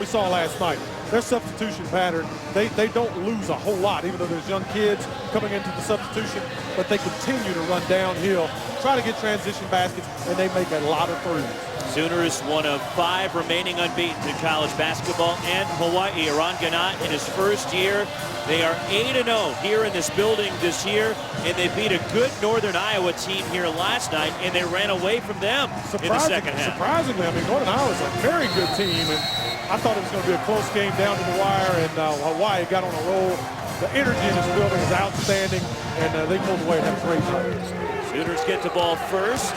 we saw last night. Their substitution pattern, they don't lose a whole lot, even though there's young kids coming into the substitution, but they continue to run downhill, try to get transition baskets, and they make a lot of threes. Sooners, one of 5 remaining unbeaten in college basketball, and Hawaii. Eran Ganot in his first year. They are 8-0 here in this building this year, and they beat a good Northern Iowa team here last night, and they ran away from them in the second half. Surprisingly, I mean, Northern Iowa is a very good team, and I thought it was going to be a close game down to the wire, and Hawaii got on a roll. The energy in this building is outstanding, and they pulled away and had a great time. Sooners get the ball first.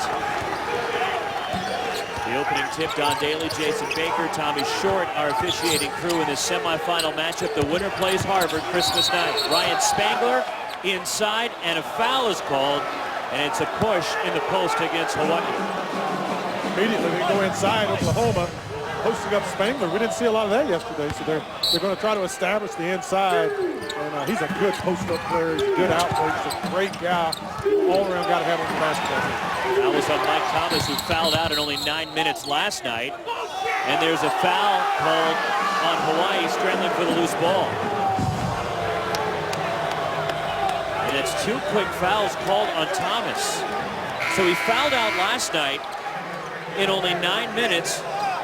The opening tip, Don Daly, Jason Baker, Tommy Short, our officiating crew in this semifinal matchup. The winner plays Harvard Christmas night. Ryan Spangler inside, and a foul is called, and it's a push in the post against Hawaii. Immediately they go inside. Oklahoma posting up Spangler. We didn't see a lot of that yesterday, so they're going to try to establish the inside. And he's a good post-up player. He's a good outbreak. He's a great guy. All around got to have him in the basketball game. That was on Mike Thomas, who fouled out in only 9 minutes last night. And there's a foul called on Hawaii, scrambling for the loose ball. And it's 2 quick fouls called on Thomas. So he fouled out last night in only 9 minutes.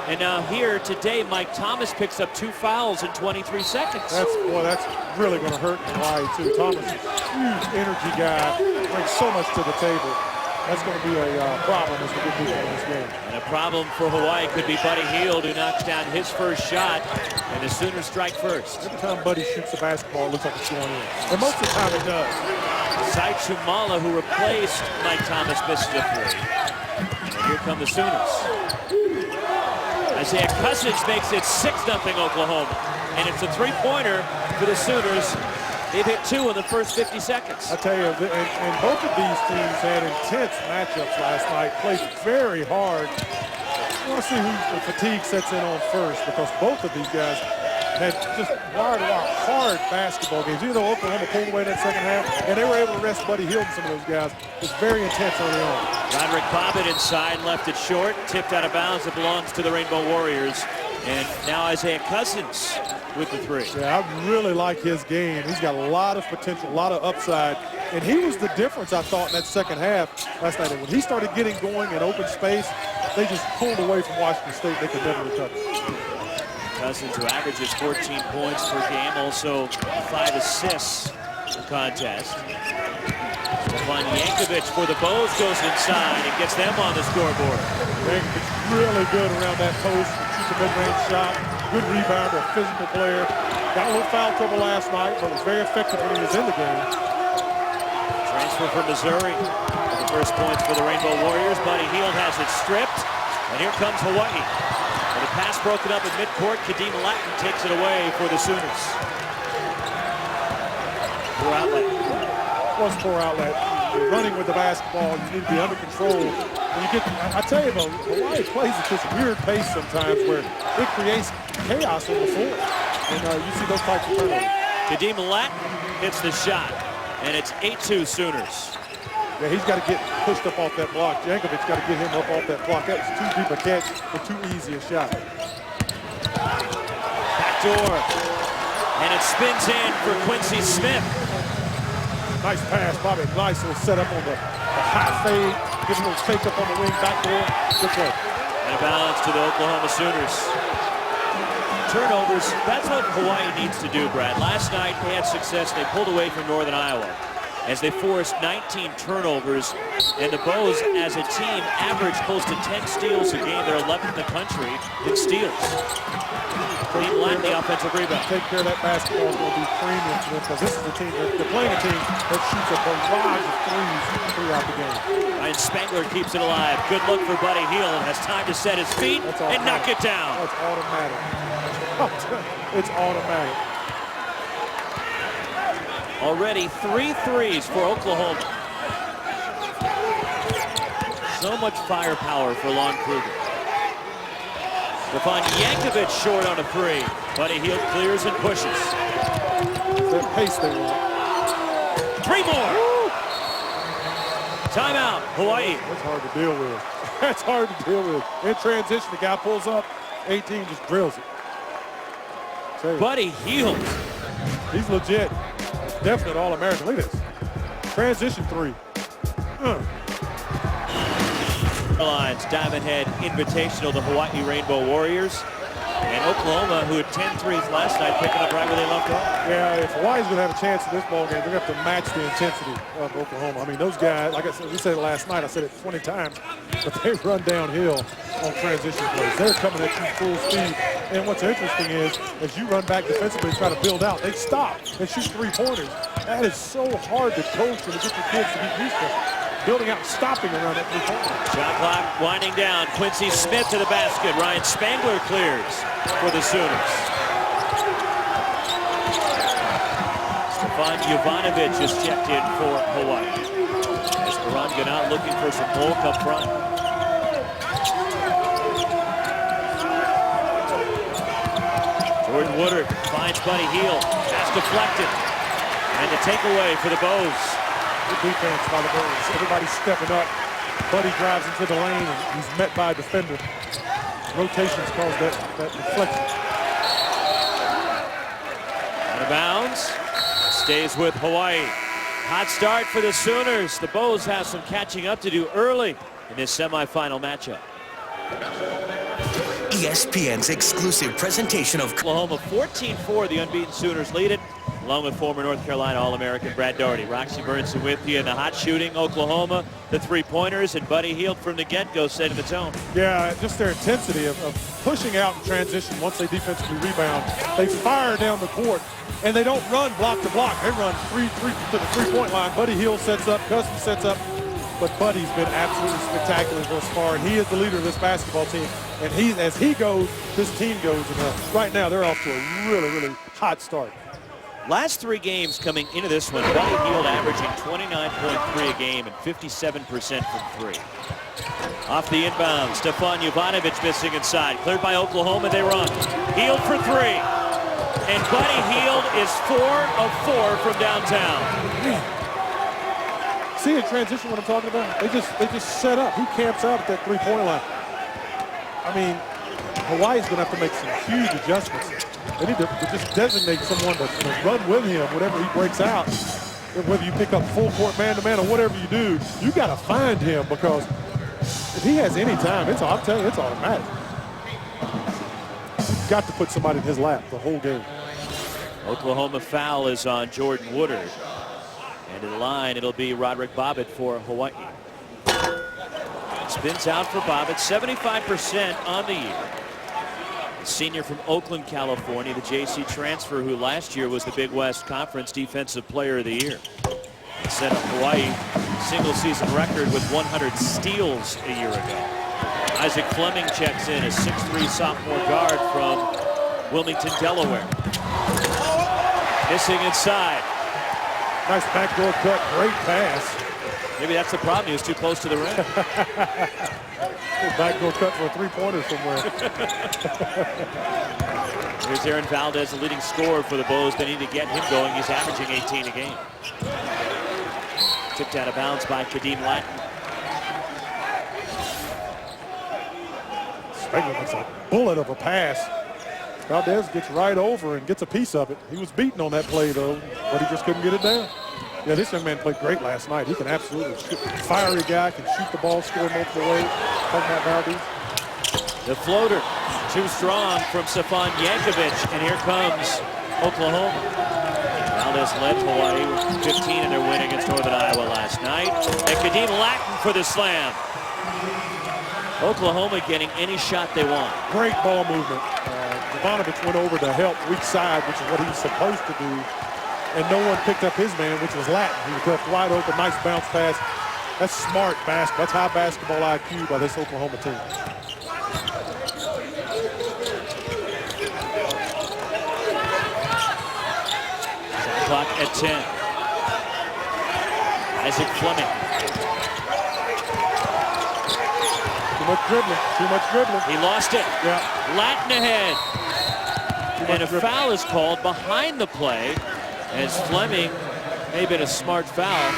And now here today, Mike Thomas picks up 2 fouls in 23 seconds. That's really going to hurt Hawaii, too. Thomas is a huge energy guy, brings so much to the table. That's going to be a problem as we get deeper in this game. And a problem for Hawaii could be Buddy Hield, who knocks down his first shot, and the Sooners strike first. Every time Buddy shoots the basketball, it looks like it's going in. And most of the time it does. Sai Chumala, who replaced Mike Thomas, misses a 3. And here come the Sooners. Isaiah Cousins makes it 6-0 Oklahoma. And it's a 3-pointer for the Sooners. They've hit 2 in the first 50 seconds. I tell you, and both of these teams had intense matchups last night, played very hard. I want to see who the fatigue sets in on first, because both of these guys had just wire-to-wire hard basketball games. Even though Oklahoma pulled away in that second half, and they were able to rest Buddy Hield and some of those guys, it was very intense early on. Roderick Bobbitt inside, left it short, tipped out of bounds. It belongs to the Rainbow Warriors. And now Isaiah Cousins with the 3. Yeah, I really like his game. He's got a lot of potential, a lot of upside. And he was the difference, I thought, in that second half last night. And when he started getting going in open space, they just pulled away from Washington State. They could never recover. Cousins, who averages 14 points per game, also 5 assists in the contest. Stefan Yankovic for the Bows goes inside and gets them on the scoreboard. Yankovic really good around that post, shoots a mid-range shot, good rebounder, a physical player. Got a little foul trouble last night, but was very effective when he was in the game. Transfer from Missouri. The first points for the Rainbow Warriors. Buddy Hield has it stripped, and here comes Hawaii. And the pass broken up in midcourt. Kadeem Latin takes it away for the Sooners. Poor outlet. Was poor outlet. You're running with the basketball. You need to be under control. When you get, I tell you though, Hawaii plays at this weird pace sometimes where it creates chaos on the floor. And you see those types of turnovers. Kadeem Latin hits the shot, and it's 8-2 Sooners. Yeah, he's got to get pushed up off that block. Jankovic's got to get him up off that block. That was too deep a catch for too easy a shot. Backdoor. And it spins in for Quincy Smith. Nice pass, Bobby. Nice little setup on the high fade. Gives a little fake up on the wing, backdoor. Good play. And a balance to the Oklahoma Sooners. Turnovers, that's what Hawaii needs to do, Brad. Last night they had success. They pulled away from Northern Iowa as they forced 19 turnovers. And the Bows, as a team, averaged close to 10 steals a game. They're 11th in the country in steals. Kadeem Latin, the offensive rebound. Take care of that basketball is going to be premium for them, because this is the team, they're playing a team that shoots a barrage of threes throughout the game. Ryan Spangler keeps it alive. Good look for Buddy Hield. Has time to set his feet and knock it down. That's automatic. It's automatic. Already 3 threes for Oklahoma. So much firepower for Lon Kruger. Stefan Yankovic short on a 3. Buddy Hield clears and pushes. That pace they want. 3 more. Woo! Timeout, Hawaii. That's hard to deal with. That's hard to deal with. In transition, the guy pulls up, 18 just drills it. Tell you. Buddy Hield. He's legit. Definite All-American. Look at this. Transition three. Lines, Diamond Head Invitational, the Hawaii Rainbow Warriors. And Oklahoma, who had 10 threes last night, picking up right where they left off. Yeah, if Hawaii's going to have a chance in this ball game, they're going to have to match the intensity of Oklahoma. I mean, those guys, like I said, we said it last night, I said it 20 times, but they run downhill on transition plays. They're coming at you full speed. And what's interesting is, as you run back defensively and try to build out, they stop and shoot three-pointers. That is so hard to coach and to get your kids to be used to. Building out, stopping around that three-pointer. Shot clock winding down. Quincy Smith to the basket. Ryan Spangler clears for the Sooners. Stefan Jovanovic is checked in for Hawaii. As Karan Ganat looking for some bulk up front. Jordan Woodard finds Buddy Hield. Pass deflected. And the takeaway for the Bows. Good defense by the Bulls. Everybody's stepping up. Buddy drives into the lane and he's met by a defender. Rotations cause that deflection. Out of bounds. Stays with Hawaii. Hot start for the Sooners. The Bows have some catching up to do early in this semifinal matchup. ESPN's exclusive presentation of Oklahoma 14-4. The unbeaten Sooners lead it, along with former North Carolina All-American Brad Daugherty. Roxy Burnson with you in the hot shooting. Oklahoma, the three-pointers, and Buddy Hield from the get-go setting the tone. Yeah, just their intensity of pushing out in transition once they defensively rebound. They fire down the court, and they don't run block to block. They run three to the three-point line. Buddy Hield sets up, Cousins sets up, but Buddy's been absolutely spectacular thus far, and he is the leader of this basketball team. And as he goes, this team goes. And right now, they're off to a really, really hot start. Last three games coming into this one, Buddy Hield averaging 29.3 a game and 57% from three. Off the inbound, Stefan Jovanovic missing inside. Cleared by Oklahoma, they run. Hield for three. And Buddy Hield is 4 of 4 from downtown. See in transition what I'm talking about? They just set up. He camps out at that three-point line. I mean, Hawaii's going to have to make some huge adjustments. They need to just designate someone to run with him whenever he breaks out. Whether you pick up full court man-to-man or whatever you do, you got to find him, because if he has any time, I'm telling you, it's automatic. You've got to put somebody in his lap the whole game. Oklahoma foul is on Jordan Woodard. And to the line, it'll be Roderick Bobbitt for Hawaii. Spins out for Bobbitt, 75% on the year. The senior from Oakland, California, the JC transfer who last year was the Big West Conference Defensive Player of the Year. He set a Hawaii single-season record with 100 steals a year ago. Isaac Fleming checks in, a 6'3" sophomore guard from Wilmington, Delaware. Missing inside. Nice backdoor cut, great pass. Maybe that's the problem, he was too close to the rim. Backdoor cut for a three-pointer somewhere. Here's Aaron Valdez, the leading scorer for the Bows. They need to get him going. He's averaging 18 a game. Tipped out of bounds by Kadeem Latin. Spangler makes a bullet of a pass. Valdez gets right over and gets a piece of it. He was beaten on that play, though, but he just couldn't get it down. Yeah, this young man played great last night. He can absolutely shoot. Fiery guy, can shoot the ball, score multiple ways. Talking about Valdez. The floater, too strong from Stefan Yankovic, and here comes Oklahoma. Valdez led Hawaii with 15 in their win against Northern Iowa last night. And Kadeem Latin for the slam. Oklahoma getting any shot they want. Great ball movement. Jovanovic went over to help weak side, which is what he was supposed to do. And no one picked up his man, which was Latin. He was left wide open, nice bounce pass. That's smart basketball. That's high basketball IQ by this Oklahoma team. Shot clock at 10. Isaac Fleming. Too much dribbling, too much dribbling. He lost it. Yeah. Latin ahead. And a foul is called behind the play, as Fleming may have been a smart foul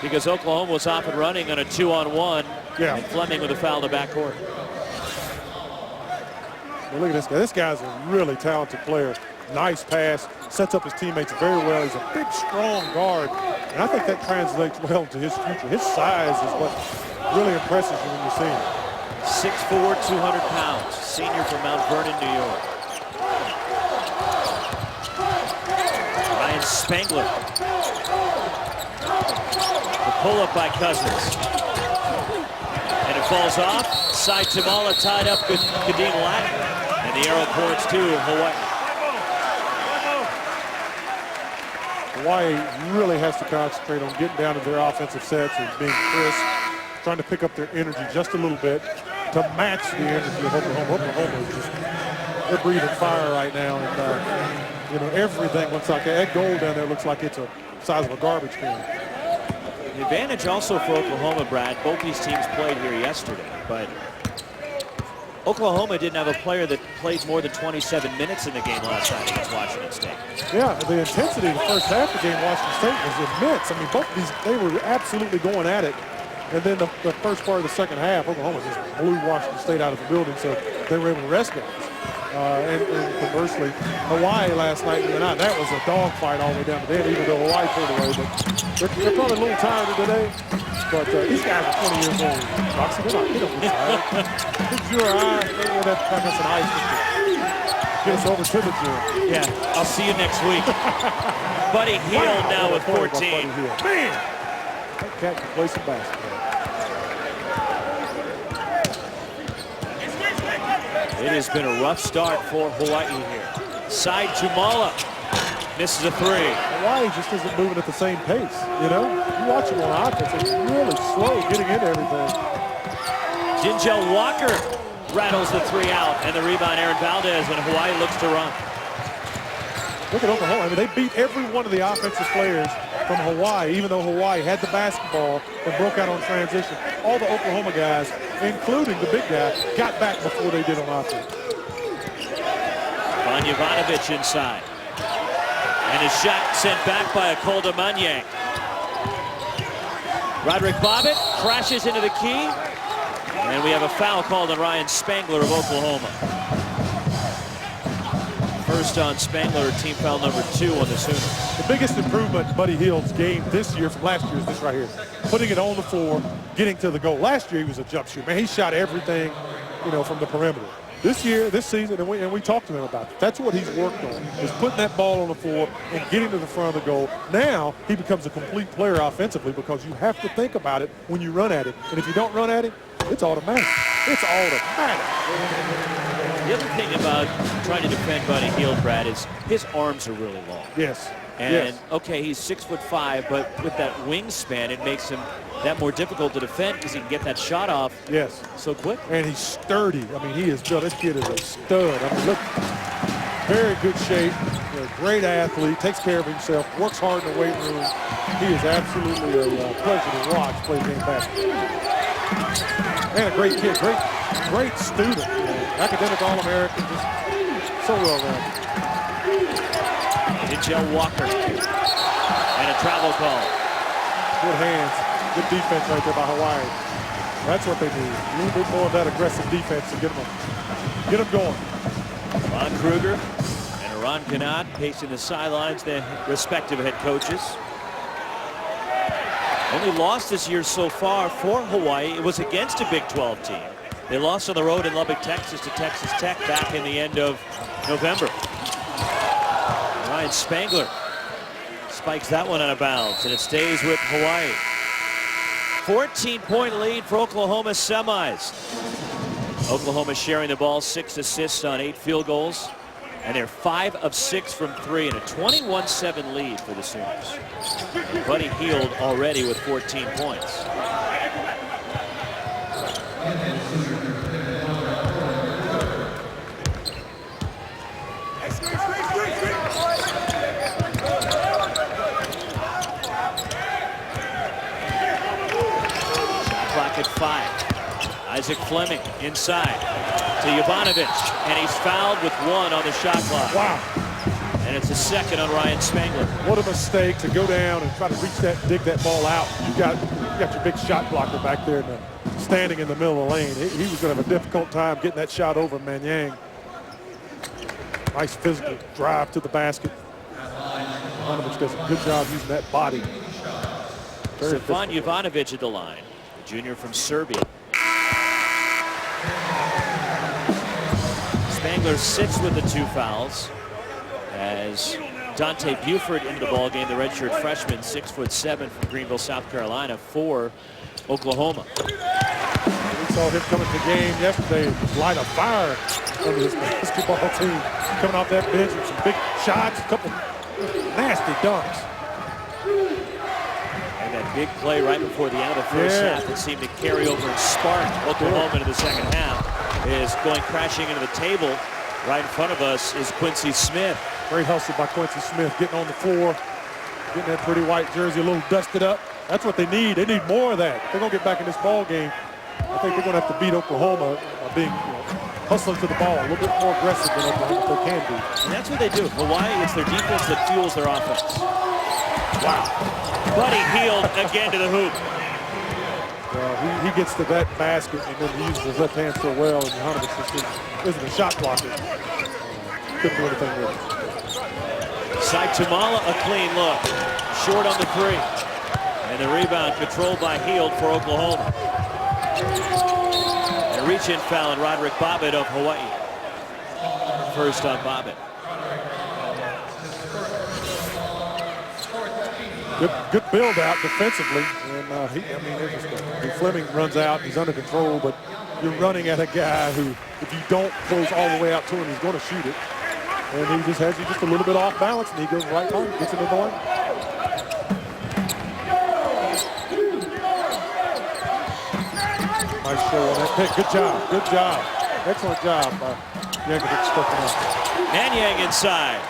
because Oklahoma was off and running on a 2-on-1. Yeah. And Fleming with a foul in the backcourt. Well, look at this guy. This guy's a really talented player. Nice pass, sets up his teammates very well. He's a big, strong guard, and I think that translates well to his future. His size is what really impresses you when you see him. 6'4", 200 pounds, senior from Mount Vernon, New York. Ryan Spangler. The pull-up by Cousins. And it falls off. Side Tamala tied up with Kadeem Latin. And the arrow points to Hawaii. Hawaii really has to concentrate on getting down to their offensive sets and being crisp, trying to pick up their energy just a little bit to match the energy of Oklahoma. Oklahoma is just, they're breathing fire right now. And, you know, everything looks like that goal down there looks like it's a size of a garbage can. The advantage also for Oklahoma, Brad, both these teams played here yesterday, but Oklahoma didn't have a player that played more than 27 minutes in the game last night against Washington State. Yeah, the intensity of the first half of the game, Washington State was immense. I mean, both of these, they were absolutely going at it. And then the first part of the second half, Oklahoma just blew Washington State out of the building, so they were able to rest guys. And conversely, Hawaii last night, that was a dogfight all the way down to the end, even though Hawaii pulled away. But they're probably a little tired today. But these guys are 20 years old. Roxy, they don't get tired. It's your eye. Maybe that's some ice to get us over to the gym. Yeah, I'll see you next week. Buddy Hield now with 14. Man, that cat can play some basketball. It has been a rough start for Hawaii here. Side Jumala misses a three. Hawaii just isn't moving at the same pace, you know? You watch them on offense, it's really slow getting into everything. Jinjel Walker rattles the three out, and the rebound Aaron Valdez when Hawaii looks to run. Look at Oklahoma. I mean, they beat every one of the offensive players from Hawaii, even though Hawaii had the basketball and broke out on transition. All the Oklahoma guys, including the big guy, got back before they did on offense. Jovanovic inside. And his shot sent back by Akolda Manyang. Roderick Bobbitt crashes into the key. And we have a foul called on Ryan Spangler of Oklahoma. First on Spangler, team foul number 2 on the Sooners. The biggest improvement in Buddy Hield's game this year from last year is this right here. Putting it on the floor, getting to the goal. Last year he was a jump shooter. Man, he shot everything, you know, from the perimeter. This year, this season, and we talked to him about it. That's what he's worked on, is putting that ball on the floor and getting to the front of the goal. Now he becomes a complete player offensively because you have to think about it when you run at it. And if you don't run at it, it's automatic. It's automatic. The other thing about trying to defend Buddy Hield, Brad, is his arms are really long. Yes. And okay, he's 6'5", but with that wingspan, it makes him that more difficult to defend because he can get that shot off so quick. And he's sturdy. I mean, he is built. This kid is a stud. I mean, look, very good shape. A great athlete. Takes care of himself. Works hard in the weight room. He is absolutely a pleasure to watch play game basketball. And a great kid. Great student. Academic All-American. Just so well-rounded. Jinjel Walker. And a travel call. Good hands. Good defense right there by Hawaii. That's what they need. A little bit more of that aggressive defense to get them going. Ron Kruger and Ron Kanat pacing the sidelines, their respective head coaches. Only loss this year so far for Hawaii. It was against a Big 12 team. They lost on the road in Lubbock, Texas to Texas Tech back in the end of November. Ryan Spangler spikes that one out of bounds, and it stays with Hawaii. 14-point lead for Oklahoma semis. Oklahoma sharing the ball, 6 assists on 8 field goals, and they're 5 of 6 from 3, and a 21-7 lead for the Sooners. Buddy Hield already with 14 points. At 5. Isaac Fleming inside to Jovanovic, and he's fouled with 1 on the shot clock. Wow. And it's a second on Ryan Spangler. What a mistake to go down and try to reach that, dig that ball out. You got your big shot blocker back there standing in the middle of the lane. He was going to have a difficult time getting that shot over Manyang. Nice physical drive to the basket. Ivanovic does a good job using that body. Stefan Jovanovic at the line, the junior from Serbia. Spangler sits with the 2 fouls as Dante Buford into the ballgame, the redshirt freshman, 6'7" from Greenville, South Carolina, for Oklahoma. We saw him coming to the game yesterday, light a fire under his basketball team, coming off that bench with some big shots, a couple nasty dunks. And that big play right before the end of the first half that seemed to carry over and spark Oklahoma into the second half is going crashing into the table. Right in front of us is Quincy Smith. Great hustle by Quincy Smith, getting on the floor, getting that pretty white jersey a little dusted up. That's what they need. They need more of that. If they're going to get back in this ball game, I think they're going to have to beat Oklahoma being hustling to the ball, a little bit more aggressive than Oklahoma they can be. And that's what they do. Hawaii, it's their defense that fuels their offense. Wow. Buddy Hield again to the hoop. He gets to that basket and then he uses his left hand so well, and Ivanovic isn't a shot blocker. Couldn't do anything with it. Saitamala, a clean look. Short on the 3. And the rebound controlled by Hield for Oklahoma. A reach-in foul on Roderick Bobbitt of Hawaii. First on Bobbitt. Good build out defensively, and Fleming runs out. He's under control, but you're running at a guy who, if you don't close all the way out to him, he's going to shoot it. And he just has you just a little bit off balance, and he goes right time, gets into the lane. Nice show on that pick. Good job. Good job. Excellent job by Yankovic stepping up. Manyang inside.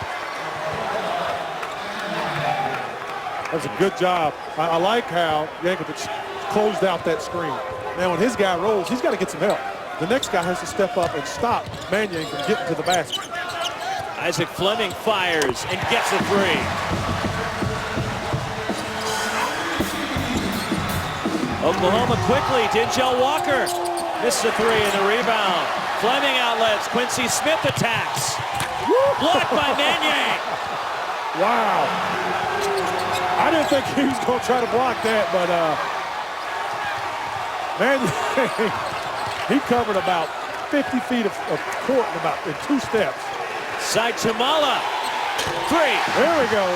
That was a good job. I like how Yankovic closed out that screen. Now, when his guy rolls, he's got to get some help. The next guy has to step up and stop Manyang from getting to the basket. Isaac Fleming fires and gets a 3. Oklahoma quickly. Denjel Walker misses a 3 in the rebound. Fleming outlets. Quincy Smith attacks. Blocked by Manyang. Wow. I didn't think he was going to try to block that, but Manyang, he covered about 50 feet of court in 2 steps. Saitamala, 3. There we go.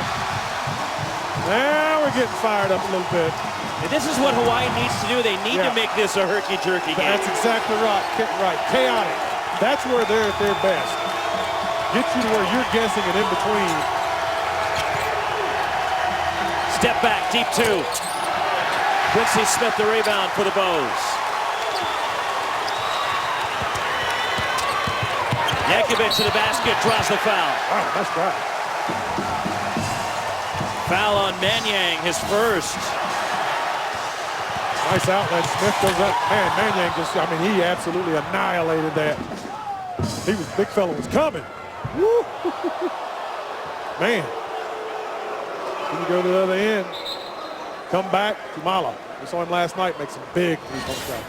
Now we're getting fired up a little bit. And this is what Hawaii needs to do. They need to make this a herky-jerky game. That's exactly right. Chaotic. That's where they're at their best. Get you to where you're guessing and in between. Step back, deep 2. Quincy Smith the rebound for the Bows. Yankovic to the basket, draws the foul. Wow, nice try. Foul on Manyang, his first. Nice outlet. Smith goes up. Man, Manyang he absolutely annihilated that. Big fella was coming. Woo! Man. Then you go to the other end. Come back, Tumala. We saw him last night make some big three-point shots.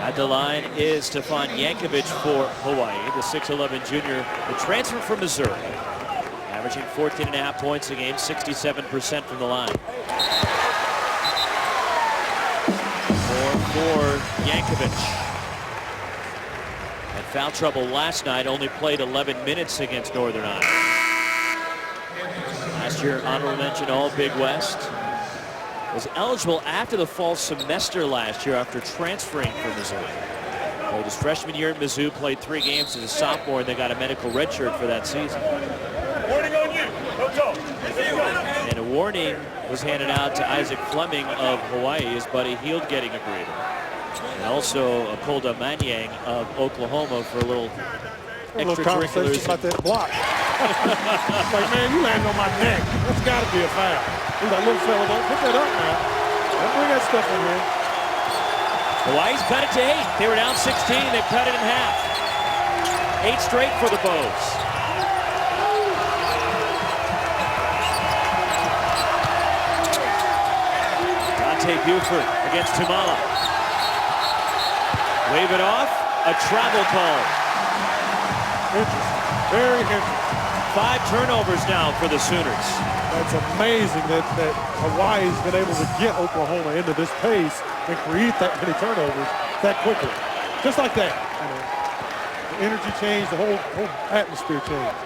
At the line is Stefan Yankovic for Hawaii, the 6'11 junior, the transfer from Missouri. Averaging 14.5 points a game, 67% from the line. For Yankovic. Had foul trouble last night, only played 11 minutes against Northern Iowa. Last year, honorable mention All Big West. Was eligible after the fall semester last year after transferring from Missouri. Played his freshman year at Mizzou, played 3 games as a sophomore, and they got a medical redshirt for that season. Warning on you. Don't go. And a warning was handed out to Isaac Fleming of Hawaii, his buddy Hield getting a breather. And also Akolda Manyang of Oklahoma for a little extracurriculars. About that block. Like, man, you landed on my neck. That's got to be a foul. He's like, little fella, don't pick that up now. Don't bring that stuff in here. Hawaii's cut it to 8. They were down 16. They cut it in half. 8 straight for the Bows. Dante Buford against Tumala. Wave it off. A travel call. Interesting. Very interesting. 5 turnovers now for the Sooners. That's amazing that Hawaii's been able to get Oklahoma into this pace and create that many turnovers that quickly. Just like that. You know, the energy change, the whole atmosphere change.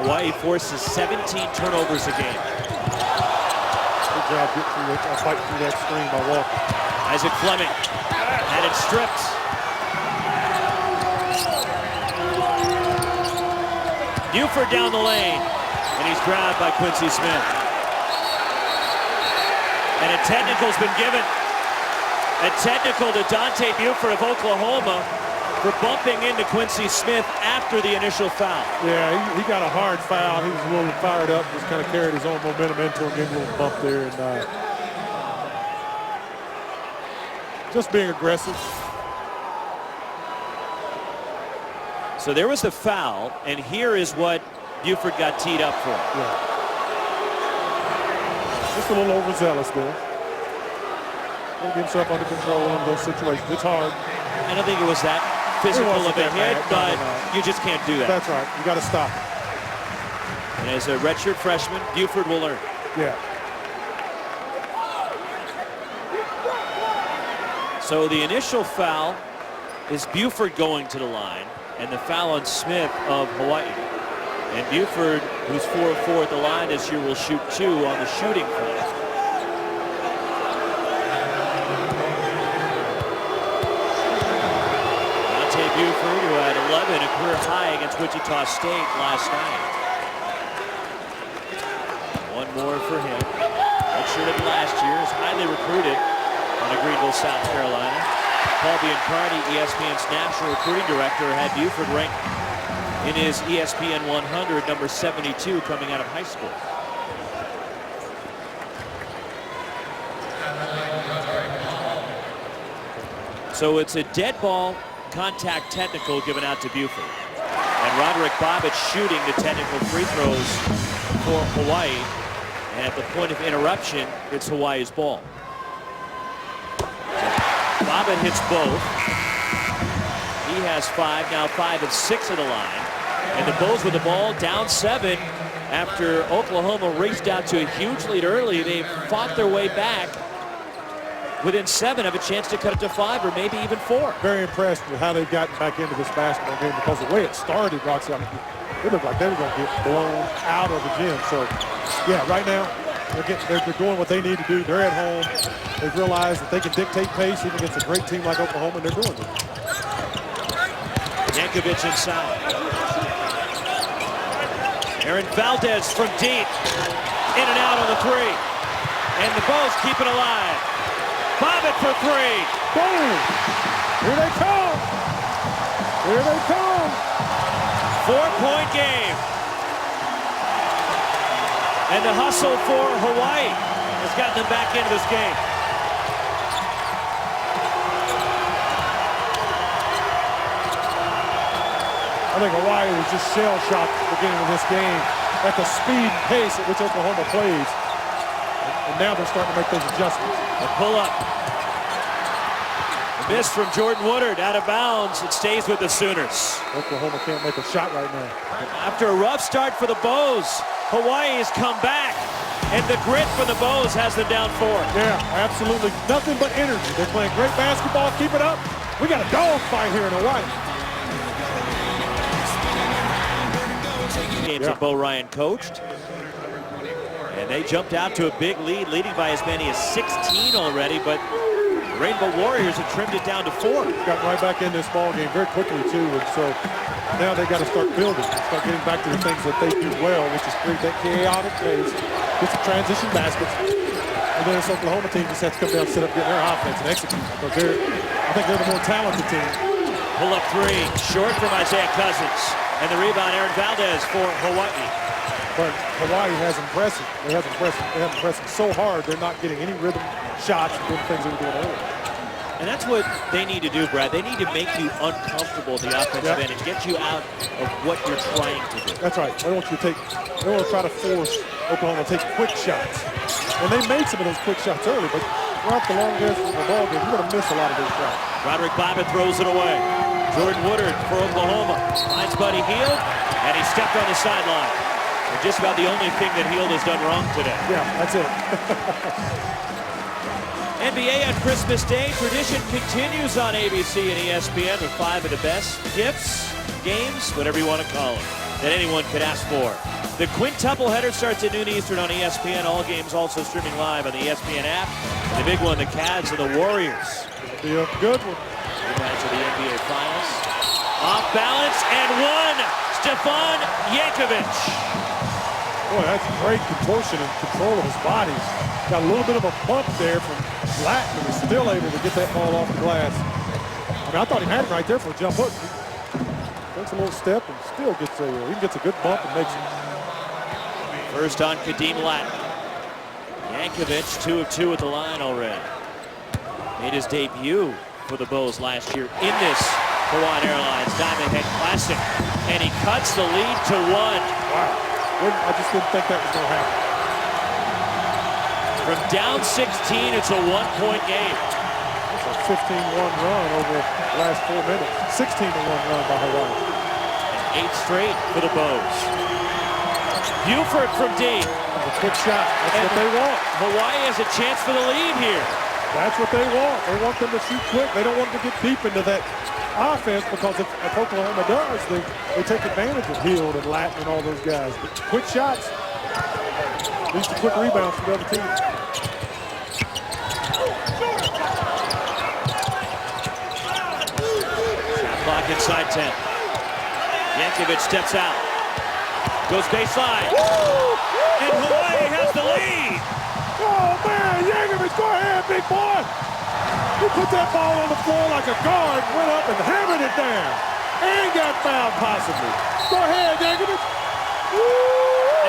Hawaii forces 17 turnovers a game. Good job getting through that, fighting through that screen by Walker. Isaac Fleming had it stripped. Buford down the lane, and he's grabbed by Quincy Smith. And a technical's been given. A technical to Dante Buford of Oklahoma for bumping into Quincy Smith after the initial foul. Yeah, he got a hard foul. He was a little fired up, just kind of carried his own momentum into him, gave him a little bump there, and just being aggressive. So there was the foul, and here is what Buford got teed up for. Yeah. Just a little overzealous there. He'll get himself under control in those situations. It's hard. I don't think it was that physical of a hit, but you just can't do that. That's right. You got to stop it. And as a redshirt freshman, Buford will learn. Yeah. So the initial foul is Buford going to the line, and the foul on Smith of Hawaii. And Buford, who's 4 of 4 at the line this year, will shoot 2 on the shooting front. Dante Buford, who had 11, a career high against Wichita State last night. One more for him. Redshirted last year, is highly recruited out of Greenville, South Carolina. Paul Biancardi, ESPN's national recruiting director, had Buford ranked in his ESPN 100, number 72, coming out of high school. So it's a dead ball contact technical given out to Buford. And Roderick Bobbitt shooting the technical free throws for Hawaii. And at the point of interruption, it's Hawaii's ball. Bobbitt hits both. He has 5, now 5 of 6 at the line. And the Bulls with the ball down 7 after Oklahoma raced out to a huge lead early. They fought their way back. Within 7, have a chance to cut it to 5 or maybe even 4. Very impressed with how they've gotten back into this basketball game, because the way it started, Roxy, I mean, it looked like they were going to get blown out of the gym. So, yeah, right now they're doing what they need to do. They're at home. They've realized that they can dictate pace even against a great team like Oklahoma, and they're doing it. Yankovic inside. Aaron Valdez from deep. In and out on the 3. And the Bulls keep it alive. Bobbitt for 3. Boom! Here they come! Here they come! 4-point game. And the hustle for Hawaii has gotten them back into this game. I think Hawaii was just shell-shocked at the beginning of this game at the speed and pace at which Oklahoma plays. And now they're starting to make those adjustments. A pull-up. A miss from Jordan Woodard, out of bounds. It stays with the Sooners. Oklahoma can't make a shot right now. After a rough start for the Bows, Hawaii has come back. And the grit for the Bows has them down 4. Yeah, absolutely. Nothing but energy. They're playing great basketball. Keep it up. We got a dogfight here in Hawaii. Games that Bo Ryan coached. And they jumped out to a big lead, leading by as many as 16 already, but Rainbow Warriors have trimmed it down to 4. Got right back in this ball game very quickly too, and so now they got to start building, start getting back to the things that they do well, which is create that chaotic pace, get some transition baskets, and then this Oklahoma team just has to come down, sit up, get their offense, and execute, because I think they're the more talented team. Pull up 3, short from Isaiah Cousins, and the rebound Aaron Valdez for Hawaii. But Hawaii has impressive. They have impressive so hard they're not getting any rhythm shots and doing things they were doing earlier. And that's what they need to do, Brad. They need to make you uncomfortable at the offensive end and get you out of what you're trying to do. That's right. They want to try to force Oklahoma to take quick shots. And they made some of those quick shots early, but throughout the long rest of the ball game, you're going to miss a lot of those shots. Roderick Bobbitt throws it away. Jordan Woodard for Oklahoma. Finds Buddy Hield, and he stepped on the sideline. And just about the only thing that Hield has done wrong today. Yeah, that's it. NBA on Christmas Day. Tradition continues on ABC and ESPN with 5 of the best gifts, games, whatever you want to call them, that anyone could ask for. The quintuple header starts at noon Eastern on ESPN. All games also streaming live on the ESPN app. And the big one, the Cavs and the Warriors. It'll be a good one. Rematch of the NBA Finals. Off balance and one. Stefan Yankovic. Boy, that's great contortion and control of his body. Got a little bit of a bump there from Latin, and was still able to get that ball off the glass. I mean, I thought he had it right there for a jump hook. Takes a little step and still gets a good bump and makes it. First on Kadeem Latin. Yankovic, 2 of 2 at the line already. Made his debut for the Bulls last year in this Hawaiian Airlines Diamond Head Classic. And he cuts the lead to 1. Wow. I just didn't think that was going to happen. From down 16, it's a 1-point game. It's a 15-1 run over the last 4 minutes. 16-1 run by Hawaii. And 8 straight for the Bows. Buford from deep. A quick shot. That's what they want. Hawaii has a chance for the lead here. That's what they want. They want them to shoot quick. They don't want them to get deep into that offense, because if Oklahoma does, they take advantage of Hield and Latin and all those guys. But quick shots leads to quick rebounds for the other team. Shot clock inside 10. Yankovic steps out. Goes baseline. And Hawaii has the lead. Oh, man, Yankovic, go ahead, big boy. He put that ball on the floor like a guard, went up and hammered it down, and got fouled possibly. Go ahead, Yankovic.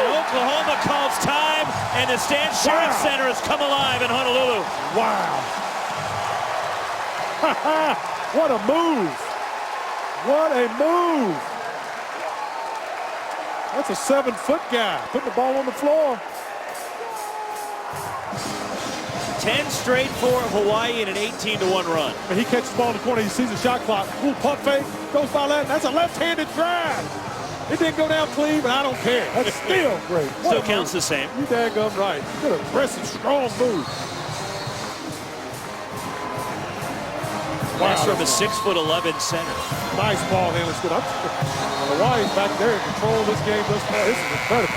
And Oklahoma calls time, and the Stan Sheriff Center has come alive in Honolulu. Wow. What a move. What a move. That's a 7-foot guy putting the ball on the floor. 10 straight for Hawaii in an 18-1 run. And he catches the ball in the corner. He sees the shot clock. Ooh, pump fake. Goes by that. That's a left-handed drive. It didn't go down clean, but I don't care. That's still great. What Still counts the same. You daggum right. Good aggressive, strong move. That's from a 6'11" center. Nice ball handler. Good. Hawaii's back there in control of this game thus far. This is incredible.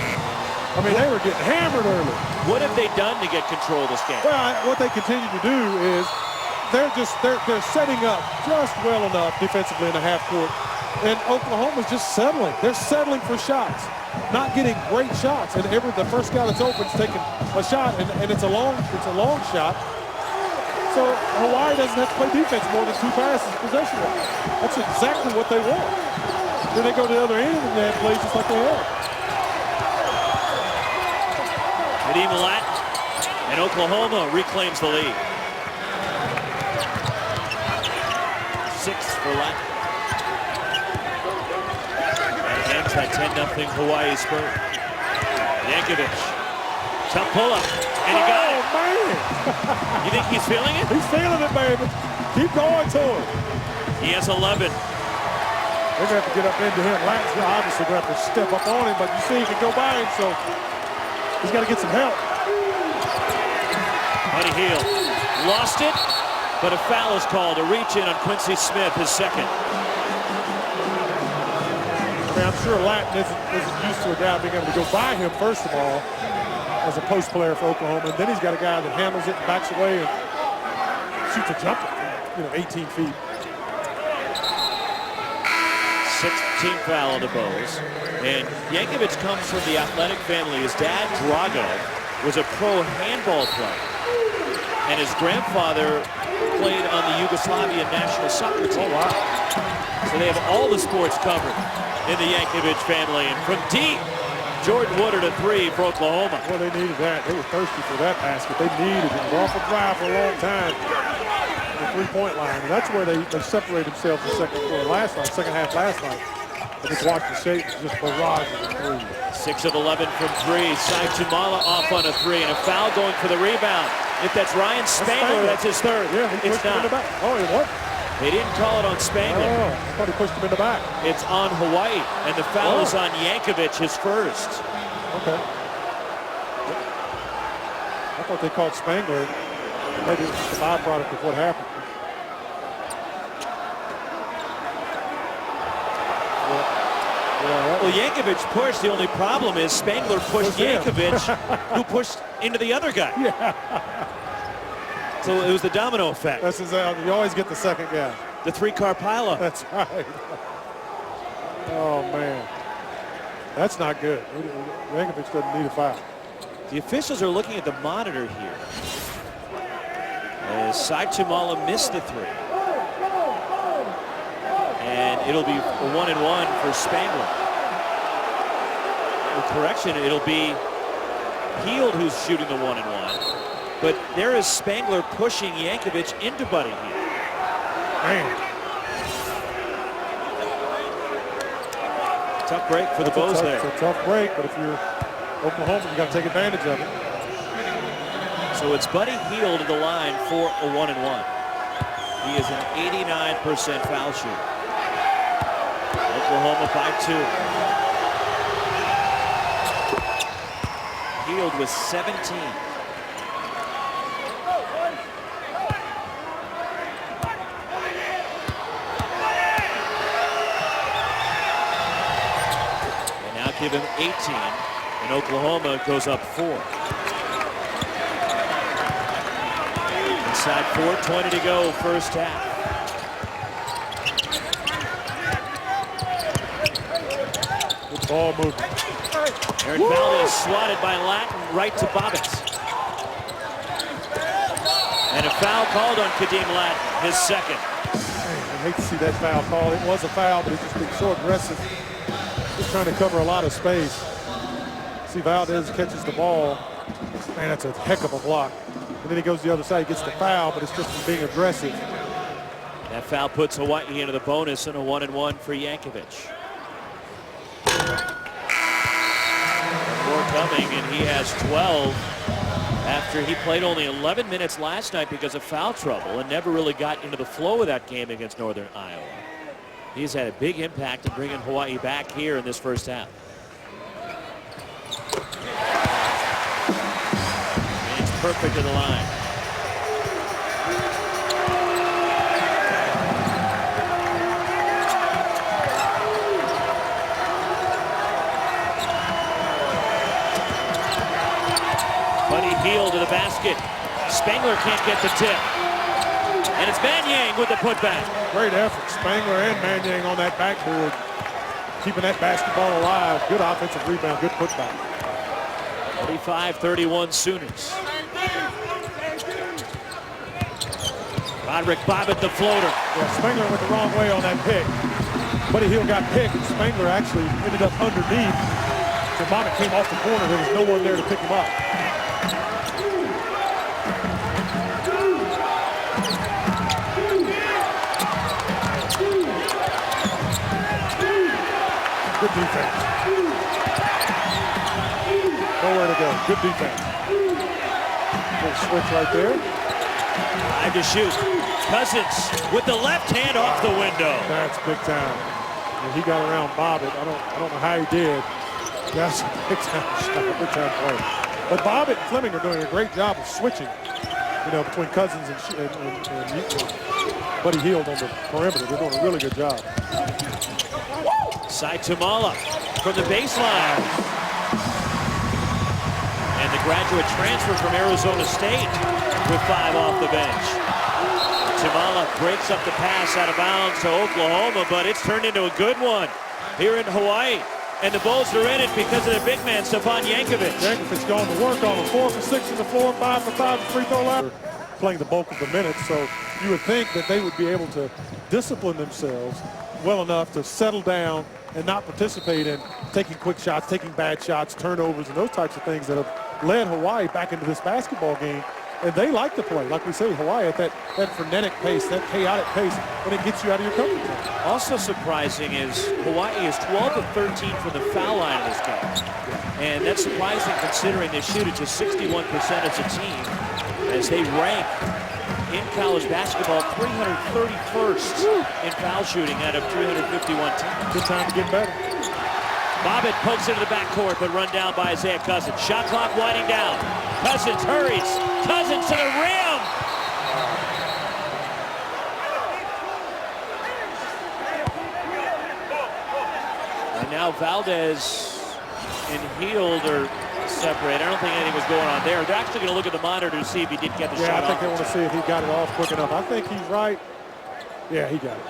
I mean, they were getting hammered early. What have they done to get control of this game? Well, what they continue to do is they're setting up just well enough defensively in the half court, and Oklahoma's just settling. They're settling for shots, not getting great shots. And the first guy that's open is taking a shot, and it's a long shot. So Hawaii doesn't have to play defense more than 2 passes possession. That's exactly what they want. Then they go to the other end and they have plays just like they have. Kadeem Latin, and Oklahoma reclaims the lead. 6 for Latin. And ends that 10-0 Hawaii spurt. Yankovic, tough pull-up, and he got it. Man. You think he's feeling it? He's feeling it, baby. Keep going to him. He has 11. They're going to have to get up into him. Latin's obviously going to have to step up on him, but you see he can go by him, so he's got to get some help. Buddy Hield lost it, but a foul is called. A reach in on Quincy Smith, his second. I mean, I'm sure Latin isn't used to a guy being able to go by him, first of all, as a post player for Oklahoma. And then he's got a guy that handles it and backs away and shoots a jumper from 18 feet. 16th foul on the Bows. And Yankovic comes from the athletic family. His dad, Drago, was a pro handball player. And his grandfather played on the Yugoslavian national soccer team. Oh, wow. So they have all the sports covered in the Yankovic family. And from deep, Jordan Woodard a 3 for Oklahoma. Well, they needed that. They were thirsty for that basket. They needed it. Off a drive for a long time. The three-point line. And that's where they separated themselves in the second half last night. But just watch the shape, just barrages of 3. 6 of 11 from 3. Sai Tumala off on a 3, and a foul going for the rebound. If that's Ryan Spangler, that's his third. Yeah, he it's pushed him in not. the back. Oh, it what? They didn't call it on Spangler. Oh, I thought he pushed him in the back. It's on Hawaii, and the foul is on Yankovic, his first. Okay. I thought they called Spangler. Maybe it was the byproduct of what happened. Well, Yankovic pushed. The only problem is Spangler pushed Yankovic, who pushed into the other guy. Yeah. So it was the domino effect. That's you always get the second guy. The three-car pileup. That's right. Oh, man. That's not good. Yankovic doesn't need a foul. The officials are looking at the monitor here. As Saitumala missed the three. And it'll be a 1-and-1 for Spangler. Well, correction, it'll be Heald who's shooting the 1-and-1. But there is Spangler pushing Yankovic into Buddy Hield. Man. Tough break for the Bows there. It's a tough break, but if you're Oklahoma, you got to take advantage of it. So it's Buddy Hield at the line for a 1-and-1. He is an 89% foul shooter. Oklahoma by 2. Hield was 17. And now give him 18, and Oklahoma goes up 4. Inside 4:20 to go, first half. Good ball movement. Aaron Valdez swatted by Latin right to Bobbitt. And a foul called on Kadeem Latin, his second. I hate to see that foul call. It was a foul, but it's just been so aggressive. Just trying to cover a lot of space. See, Valdez catches the ball. Man, that's a heck of a block. And then he goes to the other side, he gets the foul, but it's just from being aggressive. That foul puts Hawaii into the bonus and a 1-and-1 for Yankovic. More coming, and he has 12 after he played only 11 minutes last night because of foul trouble and never really got into the flow of that game against Northern Iowa. He's had a big impact in bringing Hawaii back here in this first half. And it's perfect at the line. Hield to the basket. Spangler can't get the tip. And it's Manyang with the putback. Great effort. Spangler and Manyang on that backboard. Keeping that basketball alive. Good offensive rebound. Good putback. 35-31 Sooners. Roderick Bobbitt the floater. Yeah, Spangler went the wrong way on that pick. Buddy Hield got picked, and Spangler actually ended up underneath. So Bobbitt came off the corner. There was no one there to pick him up. Good defense. Nowhere to go. Good defense. Little switch right there. Time to shoot. Cousins with the left hand off the window. That's big time. And he got around Bobbitt. I don't know how he did. That's a big time shot. Big time play. But Bobbitt and Fleming are doing a great job of switching. You know, between Cousins and Buddy Hield on the perimeter. They're doing a really good job. Saitumala from the baseline. And the graduate transfer from Arizona State with 5 off the bench. Tumala breaks up the pass out of bounds to Oklahoma, but it's turned into a good one here in Hawaii. And the Bulls are in it because of their big man, Stepan Yankovic. Yankovic going to work on him. 4 for 6 from the floor, 5 for 5 from free throw line. Playing the bulk of the minutes, so you would think that they would be able to discipline themselves well enough to settle down and not participate in taking quick shots, taking bad shots, turnovers, and those types of things that have led Hawaii back into this basketball game. And they like to play, like we say, Hawaii at that frenetic pace, that chaotic pace, when it gets you out of your comfort zone. Also surprising is Hawaii is 12 of 13 from the foul line in this game. And that's surprising considering they shoot at just 61% as a team, as they rank in college basketball, 331st in foul shooting out of 351 teams. Good time to get better. Bobbitt pokes into the backcourt, but run down by Isaiah Cousins. Shot clock winding down. Cousins hurries. Cousins to the rim. And now Valdez and Hield are separated. I don't think anything was going on there. They're actually going to look at the monitor to see if he did get the shot off. Yeah, I think they want to see if he got it off quick enough. I think he's right. Yeah, he got it.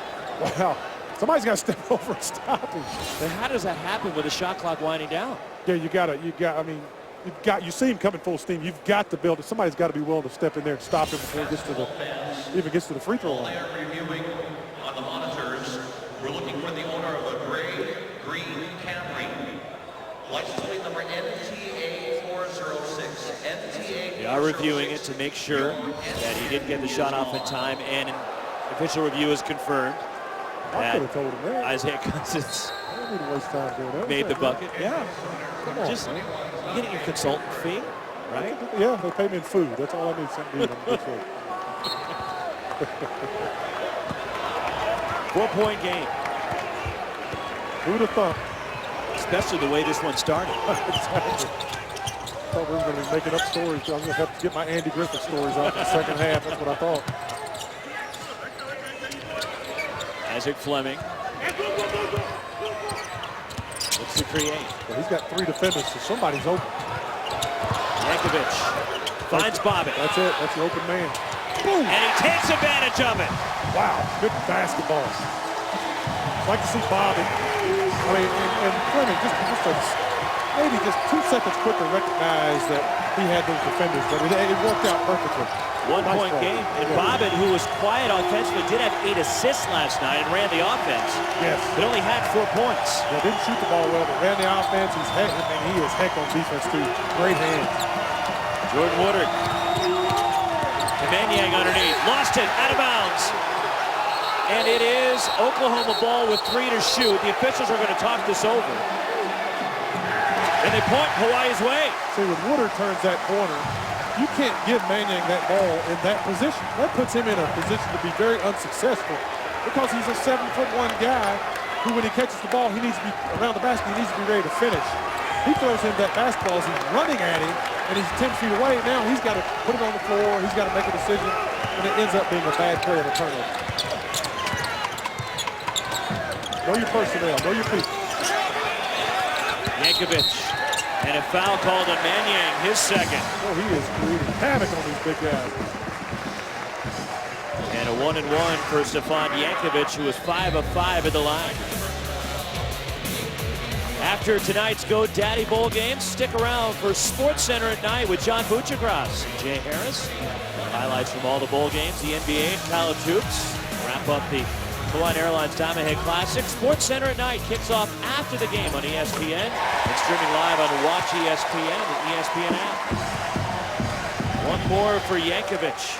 Wow. Somebody's got to step over and stop him. Then how does that happen with the shot clock winding down? Yeah, you see him coming full steam. You've got to build it. Somebody's got to be willing to step in there and stop him before he gets to the, even gets to the free throw line. Reviewing on the monitors, we're looking for the owner of a gray green Camry. License plate number NTA 406. NTA. They are reviewing it to make sure that he didn't get the shot off in time, and an official review is confirmed. I could have told him that. Isaiah Cousins I don't need to waste time doing that. made the bucket. Yeah. Come on, Just man. getting your consultant fee, right? Yeah, they pay me in food. That's all I need. Something to eat. I'm good for it. 4-point game. Who'd have thought? Especially the way this one started. Exactly. Thought we were going to be making up stories. I'm going to have to get my Andy Griffith stories out in the second half. That's what I thought. Isaac Fleming looks to create. Well, he's got 3 defenders, so somebody's open. Yankovic finds Bobbitt. That's it. That's the open man. Boom. And he takes advantage of it. Wow, good basketball. I'd like to see Bobby. I mean, and Fleming maybe just 2 seconds quicker recognize that he had those defenders, but it worked out perfectly. 1-point game, and Bobbitt, who was quiet offensively, did have 8 assists last night and ran the offense. Yes. But only had 4 points. Yeah, didn't shoot the ball well, but ran the offense. He is heck on defense too. Great hands. Jordan Woodard. Emmanuel underneath. Lost it, out of bounds. And it is Oklahoma ball with 3 to shoot. The officials are going to talk this over. And they point Hawaii's way. See, when Woodard turns that corner, you can't give Manning that ball in that position. That puts him in a position to be very unsuccessful because he's a 7'1" guy who, when he catches the ball, he needs to be around the basket. He needs to be ready to finish. He throws him that basketball as he's running at him, and he's 10 feet away. Now he's got to put it on the floor. He's got to make a decision, and it ends up being a bad play and a turnover. Know your personnel. Know your people. Yankovic. And a foul called on Manniang, his second. Oh, he is creating havoc on these big guys. And a 1-and-1 for Stefan Yankovic, who was 5 of 5 at the line. After tonight's GoDaddy Bowl game, stick around for SportsCenter at night with John Buchagras and Jay Harris. Highlights from all the bowl games, the NBA and college hoops. Wrap up the Hawaiian Airlines Diamond Head Classic. SportsCenter at night kicks off after the game on ESPN and streaming live on Watch ESPN and the ESPN app. One more for Yankovic.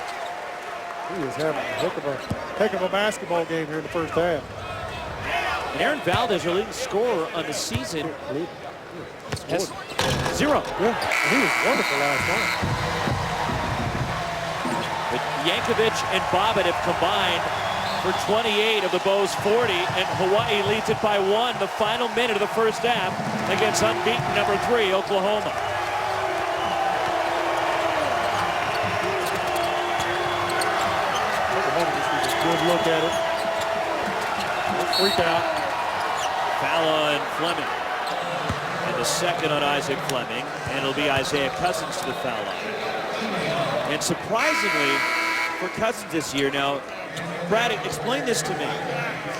He is having a heck of a basketball game here in the first half. And Aaron Valdez, your leading scorer on the season, just 0. Yeah, he was wonderful last night. But Yankovic and Bobbitt have combined for 28 of the Bows' 40, and Hawaii leads it by 1 the final minute of the first half against unbeaten number 3, Oklahoma. Oklahoma just needs a good look at it. Don't freak out. Foul on Fleming. And the second on Isaac Fleming, and it'll be Isaiah Cousins to the foul line. And surprisingly, for Cousins this year, now, Brad, explain this to me.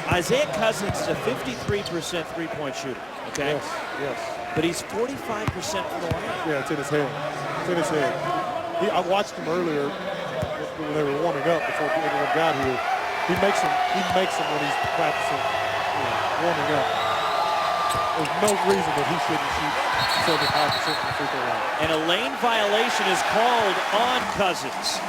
Isaiah Cousins is a 53% three-point shooter, okay? Yes, yes. But he's 45% from the line. Yeah, it's in his head. It's in his head. I watched him earlier when they were warming up before everyone got here. He makes them when he's practicing, warming up. There's no reason that he shouldn't shoot 75% from the free throw line. And a lane violation is called on Cousins.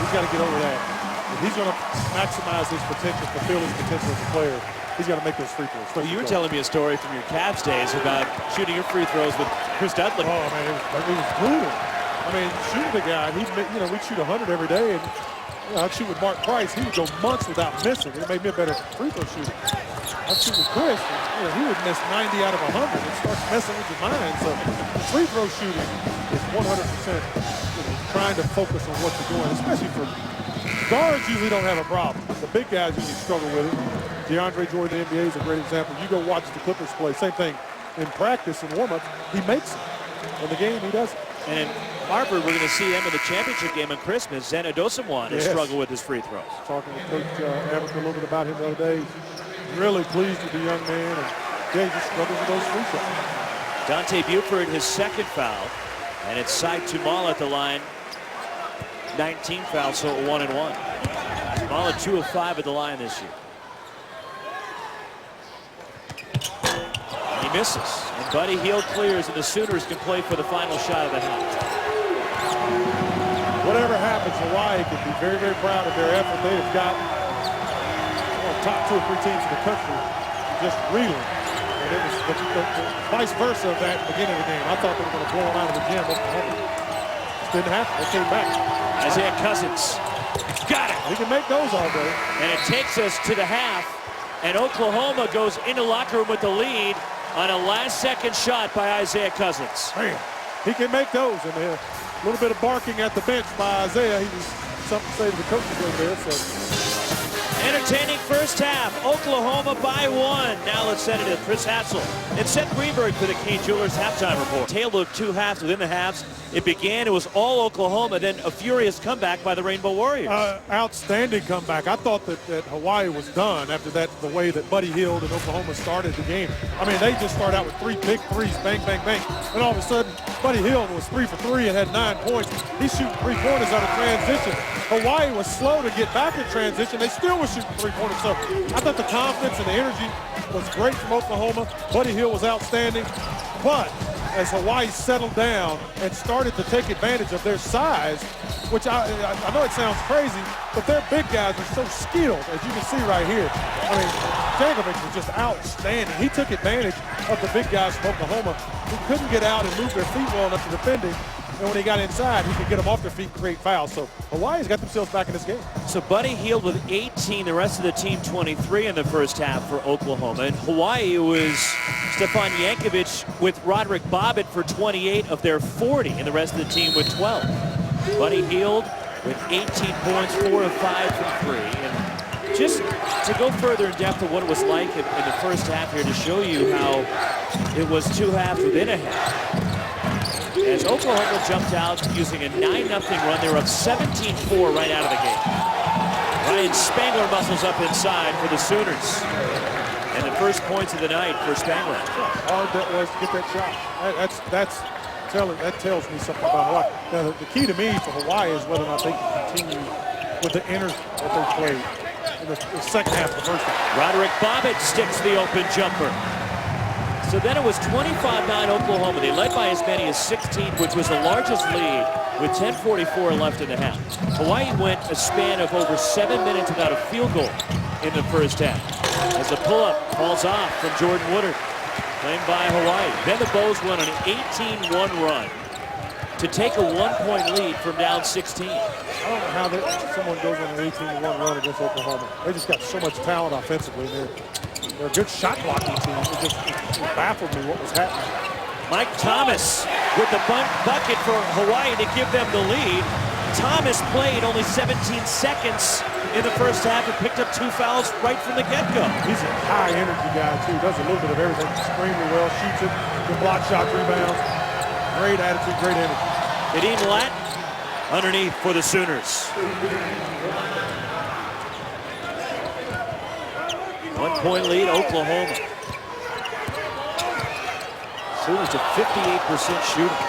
He's got to get over that. If he's going to maximize his potential, fulfill his potential as a player, he's got to make those free throws. Well, you were telling me a story from your Cavs days about shooting your free throws with Chris Dudley. Oh, man, it was brutal. I mean, shooting the guy, we'd shoot 100 every day, and I'd shoot with Mark Price. He would go months without missing. It made me a better free throw shooter. I'd shoot with Chris. He would miss 90 out of 100. It starts messing with your mind. So the free throw shooting is 100% trying to focus on what you're doing, especially for guards usually don't have a problem. The big guys usually struggle with it. DeAndre Jordan, the NBA, is a great example. You go watch the Clippers play. Same thing in practice and warm-up. He makes it. In the game, he doesn't. And in Harvard, we're going to see them in the championship game on Christmas. Zena Dosawan has struggled with his free throws. Talking with Coach Abbott a little bit about him the other day. Really pleased with the young man. And yeah, he just struggles with those free throws. Dante Buford, his second foul. And it's Sai Tumala at the line. 19 fouls, so 1-1. Tumala 2 of 5 at the line this year. And he misses. And Buddy Hield clears, and the Sooners can play for the final shot of the half. Whatever happens, Hawaii can be very, very proud of their effort. They have got top 2 or 3 teams in the country just reeling. And it was the vice versa of that beginning of the game. I thought they were going to blow them out of the gym. Oklahoma. Just didn't happen. They came back. Isaiah Cousins. Got it. He can make those all day. And it takes us to the half. And Oklahoma goes into the locker room with the lead on a last-second shot by Isaiah Cousins. Man, he can make those. And a little bit of barking at the bench by Isaiah. He was something to say to the coaches over there. So. Entertaining first half. Oklahoma by 1. Now let's send it to Chris Hassel and Seth Greenberg for the Kane Jewelers halftime report. Tale of 2 halves within the halves. It began, it was all Oklahoma, then a furious comeback by the Rainbow Warriors. Outstanding comeback. I thought that Hawaii was done after that, the way that Buddy Hield and Oklahoma started the game. I mean, they just started out with 3 big threes, bang, bang, bang. And all of a sudden, Buddy Hield was 3 for 3 and had 9 points. He's shooting 3-pointers out of transition. Hawaii was slow to get back in transition. They still were shooting 3-pointers. So I thought the confidence and the energy was great from Oklahoma. Buddy Hield was outstanding. But as Hawaii settled down and started to take advantage of their size, which I know it sounds crazy, but their big guys are so skilled, as you can see right here. I mean, Jankovic was just outstanding. He took advantage of the big guys from Oklahoma who couldn't get out and move their feet well enough to defending. And when he got inside, he could get them off their feet and create fouls. So Hawaii's got themselves back in this game. So Buddy Hield with 18, the rest of the team 23 in the first half for Oklahoma. And Hawaii was Stefan Jankovic with Roderick Bobbitt for 28 of their 40, and the rest of the team with 12. Buddy Hield with 18 points, 4 of 5 from 3. And just to go further in depth of what it was like in the first half here, to show you how it was 2 halves within a half. As Oklahoma jumped out using a 9-0 run, they were up 17-4 right out of the game. Ryan Spangler muscles up inside for the Sooners. And the first points of the night for Spangler. Hard that was to get that shot. That tells me something about Hawaii. Now, the key to me for Hawaii is whether or not they can continue with the energy that they played in the second half of the first half. Roderick Bobbitt sticks the open jumper. So then it was 25-9 Oklahoma. They led by as many as 16, which was the largest lead with 10:44 left in the half. Hawaii went a span of over 7 minutes without a field goal in the first half. As the pull-up falls off from Jordan Woodard, playing by Hawaii. Then the Bows went on an 18-1 run to take a 1-point lead from down 16. I don't know how someone goes on an 18-1 run against Oklahoma. They just got so much talent offensively. They're a good shot blocking team. It baffled me what was happening. Mike Thomas with the bucket for Hawaii to give them the lead. Thomas played only 17 seconds in the first half and picked up 2 fouls right from the get-go. He's a high energy guy too. Does a little bit of everything extremely well. Shoots it, good block shot, rebounds. Great attitude, great energy. Kadeem Latt underneath for the Sooners. 1-point lead, Oklahoma. Sooners a 58% shooting.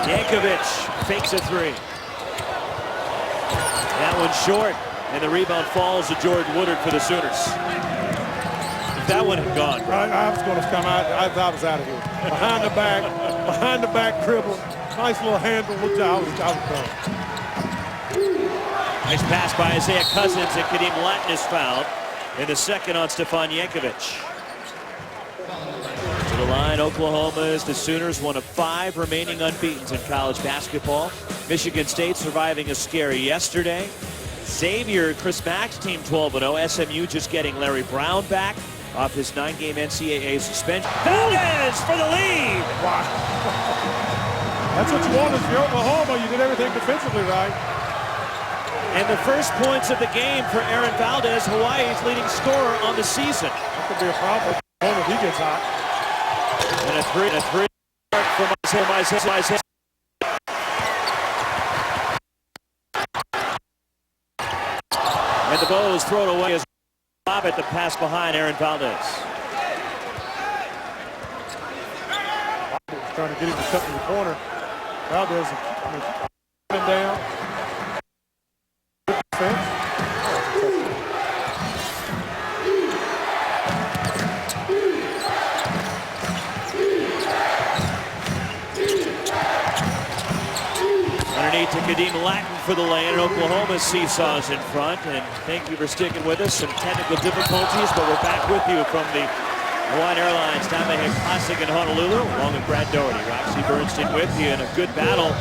Jankovic fakes a 3. That one's short, and the rebound falls to Jordan Woodard for the Sooners. That one had gone. I was going to come out. I was out of here. Behind the back dribble. Nice little handle. I was done. Nice pass by Isaiah Cousins, and Kadeem Latin is fouled. In the second on Stefan Yankovic. To the line, Oklahoma is the Sooners, one of 5 remaining unbeatens in college basketball. Michigan State surviving a scare yesterday. Xavier, Chris Mack's team 12-0. SMU just getting Larry Brown back off his 9-game NCAA suspension. Valdez for the lead. Wow. That's what you want if you're Oklahoma. You did everything defensively right. And the first points of the game for Aaron Valdez, Hawaii's leading scorer on the season. That could be a problem if he gets hot. And a three from Isaiah. And the Bows throw it away as Bobbitt the pass behind Aaron Valdez. Bobbitt trying to get him to cut in the corner. Valdez down. Good defense. Underneath to Kadeem Latin for the lane, and Oklahoma seesaws in front. And thank you for sticking with us. Some technical difficulties, but we're back with you from the Hawaiian Airlines Diamond Classic in Honolulu, along with Brad Doherty. Roxy Bernstein with you in a good battle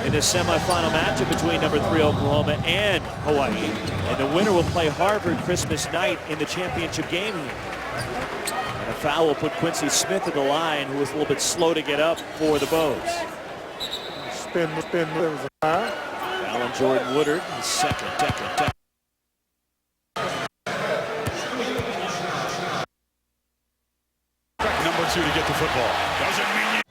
in this semifinal matchup between number 3 Oklahoma and Hawaii. And the winner will play Harvard Christmas night in the championship game. And a foul will put Quincy Smith at the line, who was a little bit slow to get up for the Bows. Spin, there was a foul. Foul on Jordan Woodard, his second. Number 2 to get the football. Doesn't mean you.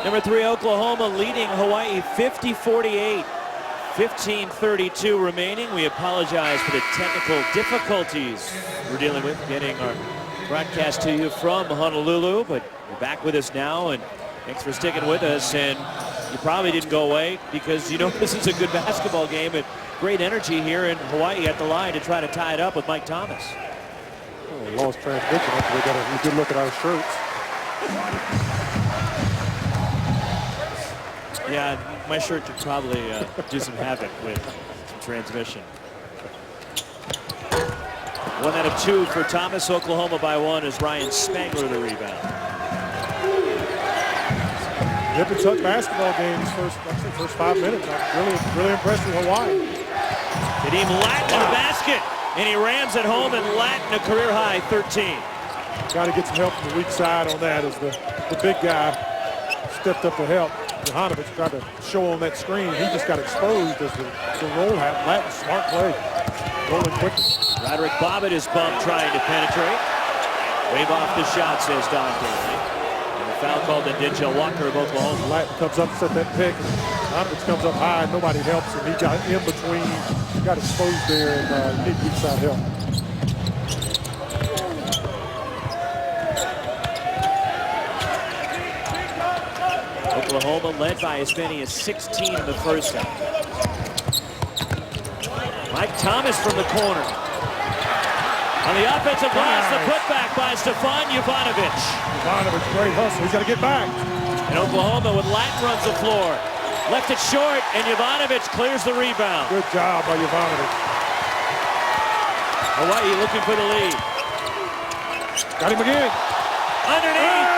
Number 3 Oklahoma leading Hawaii 50-48. 15:32 remaining. We apologize for the technical difficulties we're dealing with getting our broadcast to you from Honolulu, but you're back with us now, and thanks for sticking with us. And you probably didn't go away because you know this is a good basketball game and great energy here in Hawaii at the line to try to tie it up with Mike Thomas. Oh, lost transmission. We got a good look at our shirts. Yeah, my shirt could probably do some havoc with some transmission. 1 out of 2 for Thomas. Oklahoma by 1 as Ryan Spangler the rebound. Nip and tuck basketball games first 5 minutes. I'm really impressed with Hawaii. Kadeem Latin in the basket, and he rams it home, and Latin a career high 13. Got to get some help from the weak side on that as the big guy stepped up to help. Johanovich tried to show on that screen. He just got exposed as the roll happened. Latin, smart play. Rolling quickly. Roderick Bobbitt is bumped trying to penetrate. Wave off the shot, says Don Daly. And the foul called on Denzel Walker of Oklahoma. Latin comes up to set that pick. Johanovich comes up high and nobody helps him. He got in between, got exposed there, and need weak side help. Oklahoma led by as many as 16 in the first half. Mike Thomas from the corner. On the offensive glass, the putback by Stefan Jovanovic. Jovanovic, great hustle. He's got to get back. And Oklahoma with Latin runs the floor. Left it short, and Jovanovic clears the rebound. Good job by Jovanovic. Hawaii looking for the lead. Got him again. Underneath.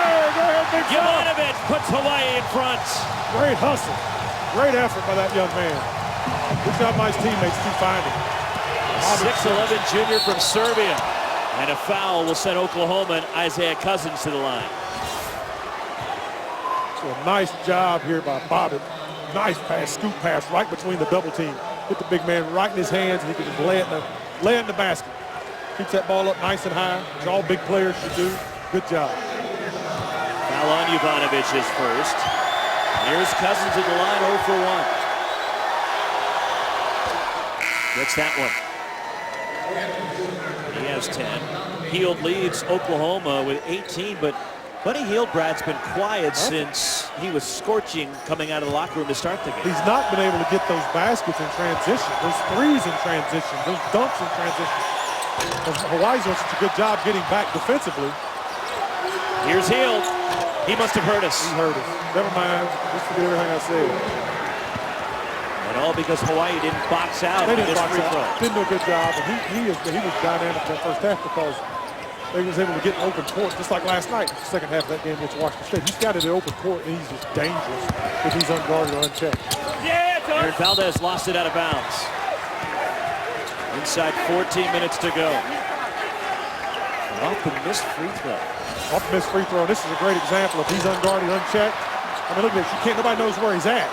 Jovanovic puts Hawaii in front. Great hustle. Great effort by that young man. Good job by his teammates. Keep finding. 6'11" junior from Serbia. And a foul will send Oklahoma and Isaiah Cousins to the line. So a nice job here by Bobbitt. Nice pass, scoop pass right between the double team. Get the big man right in his hands, and he can just lay it in the basket. Keeps that ball up nice and high, which all big players should do. Good job. Foul on Jovanovic is first. Here's Cousins at the line, 0 for 1. Gets that one. He has 10. Hield leads Oklahoma with 18, but Buddy Hieldbrad's been quiet since he was scorching coming out of the locker room to start the game. He's not been able to get those baskets in transition, those threes in transition, those dunks in transition. Hawaii's doing such a good job getting back defensively. Here's Hield. He must have hurt us. He hurt us. Never mind. Just forget everything I said. And all because Hawaii didn't box out. They didn't box free throw. out. Didn't do a good job. And he was dynamic in that first half because they was able to get an open court, just like last night. The second half of that game against Washington State. He's got it in open court, and he's just dangerous if he's unguarded or unchecked. Aaron Valdez lost it out of bounds. Inside 14 minutes to go. Off the missed free throw. Off the missed free throw. This is a great example. If he's unguarded, unchecked, I mean, look at this. Nobody knows where he's at.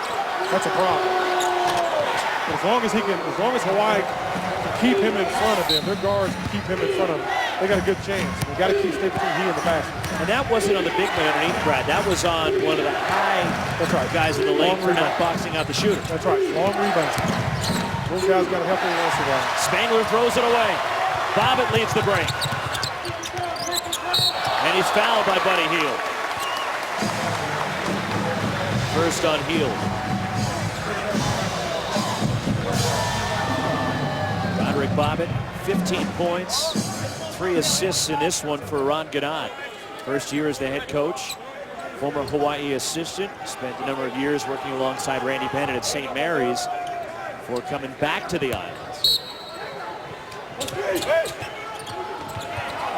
That's a problem. But as long as Hawaii can keep him in front of them, their guards can keep him in front of them, they got a good chance. They got to stay between he and the basket. And that wasn't on the big man underneath, Brad. That was on one of the high guys in the lane for not boxing out the shooter. That's right. Long rebound. Those guys got to help every once in a while. Spangler throws it away. Bobbitt leads the break. And he's fouled by Buddy Hield. First on Hield. Roderick Bobbitt, 15 points, 3 assists in this one for Ron Ganot. First year as the head coach, former Hawaii assistant, spent a number of years working alongside Randy Bennett at St. Mary's before coming back to the islands.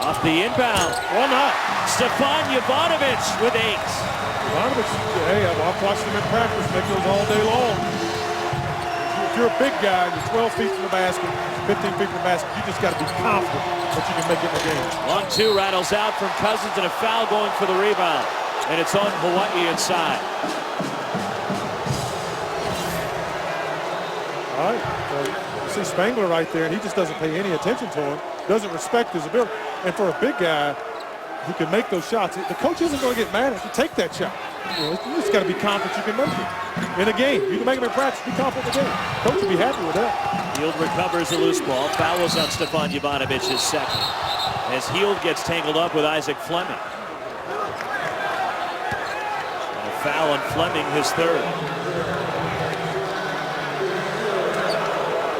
Off the inbound. Why not? Stefan Jovanovic with 8. Jovanovic, hey, I've watched him in practice, make those all day long. If you're a big guy, you're 12 feet from the basket, 15 feet from the basket, you just got to be confident that you can make it in the game. Long two rattles out from Cousins and a foul going for the rebound. And it's on Hawaii inside. All right, you see Spangler right there, and he just doesn't pay any attention to him, doesn't respect his ability. And for a big guy who can make those shots, the coach isn't going to get mad if you take that shot. You just got to be confident you can make it in a game. You can make them in practice, be confident in the game. Coach will be happy with that. Hield recovers a loose ball. Foul was on Stefan Jovanovic, his second. As Hield gets tangled up with Isaac Fleming. And a foul on Fleming, his third.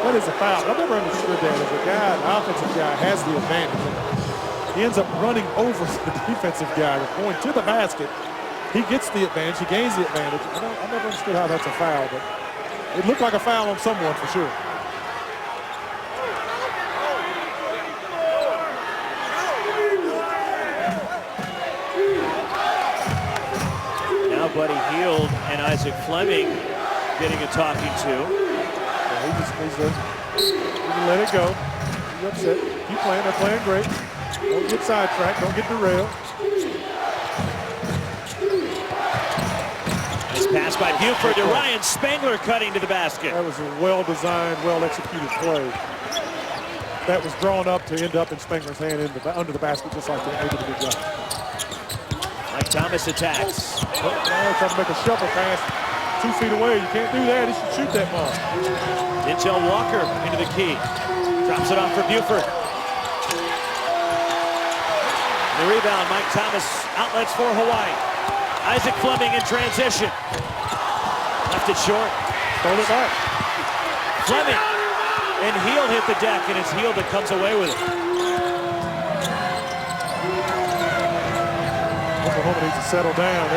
That is a foul. I've never understood that. As a guy, an offensive guy has the advantage. He ends up running over the defensive guy, going to the basket. He gets the advantage. He gains the advantage. I never understood how that's a foul, but it looked like a foul on someone for sure. Now Buddy Hield and Isaac Fleming getting a talking to. He just needs to let it go. He's upset. Keep playing. They're playing great. Don't get sidetracked. Don't get derailed. Nice pass by Buford to Ryan Spangler cutting to the basket. That was a well-designed, well-executed play. That was drawn up to end up in Spangler's hand under the basket, just like that. They did a good job. Mike Thomas attacks. Now trying to make a shuffle pass 2 feet away. You can't do that. He should shoot that ball. Denzel Walker into the key. Drops it off for Buford. The rebound, Mike Thomas, outlets for Hawaii. Isaac Fleming in transition. Left it short. Stole it back. Fleming. And Hield hit the deck, and it's Hield that comes away with it. Oklahoma needs to settle down.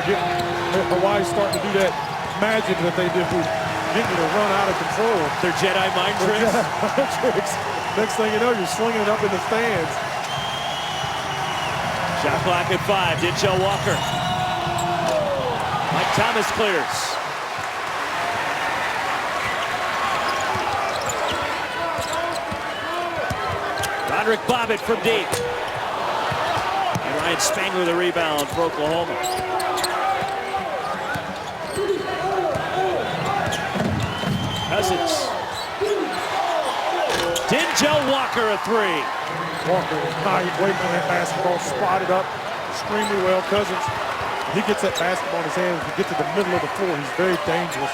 Hawaii's starting to do that magic that they did with getting you to run out of control. Their Jedi mind tricks. Next thing you know, you're slinging it up in the stands. Shot clock at 5. Denzel Walker. Mike Thomas clears. Roderick Bobbitt from deep. And Ryan Spangler the rebound for Oklahoma. Cousins. Denzel Walker a 3. Walker was nice, waiting on that basketball, spotted up extremely well. Cousins, he gets that basketball in his hand. If he gets to the middle of the floor, he's very dangerous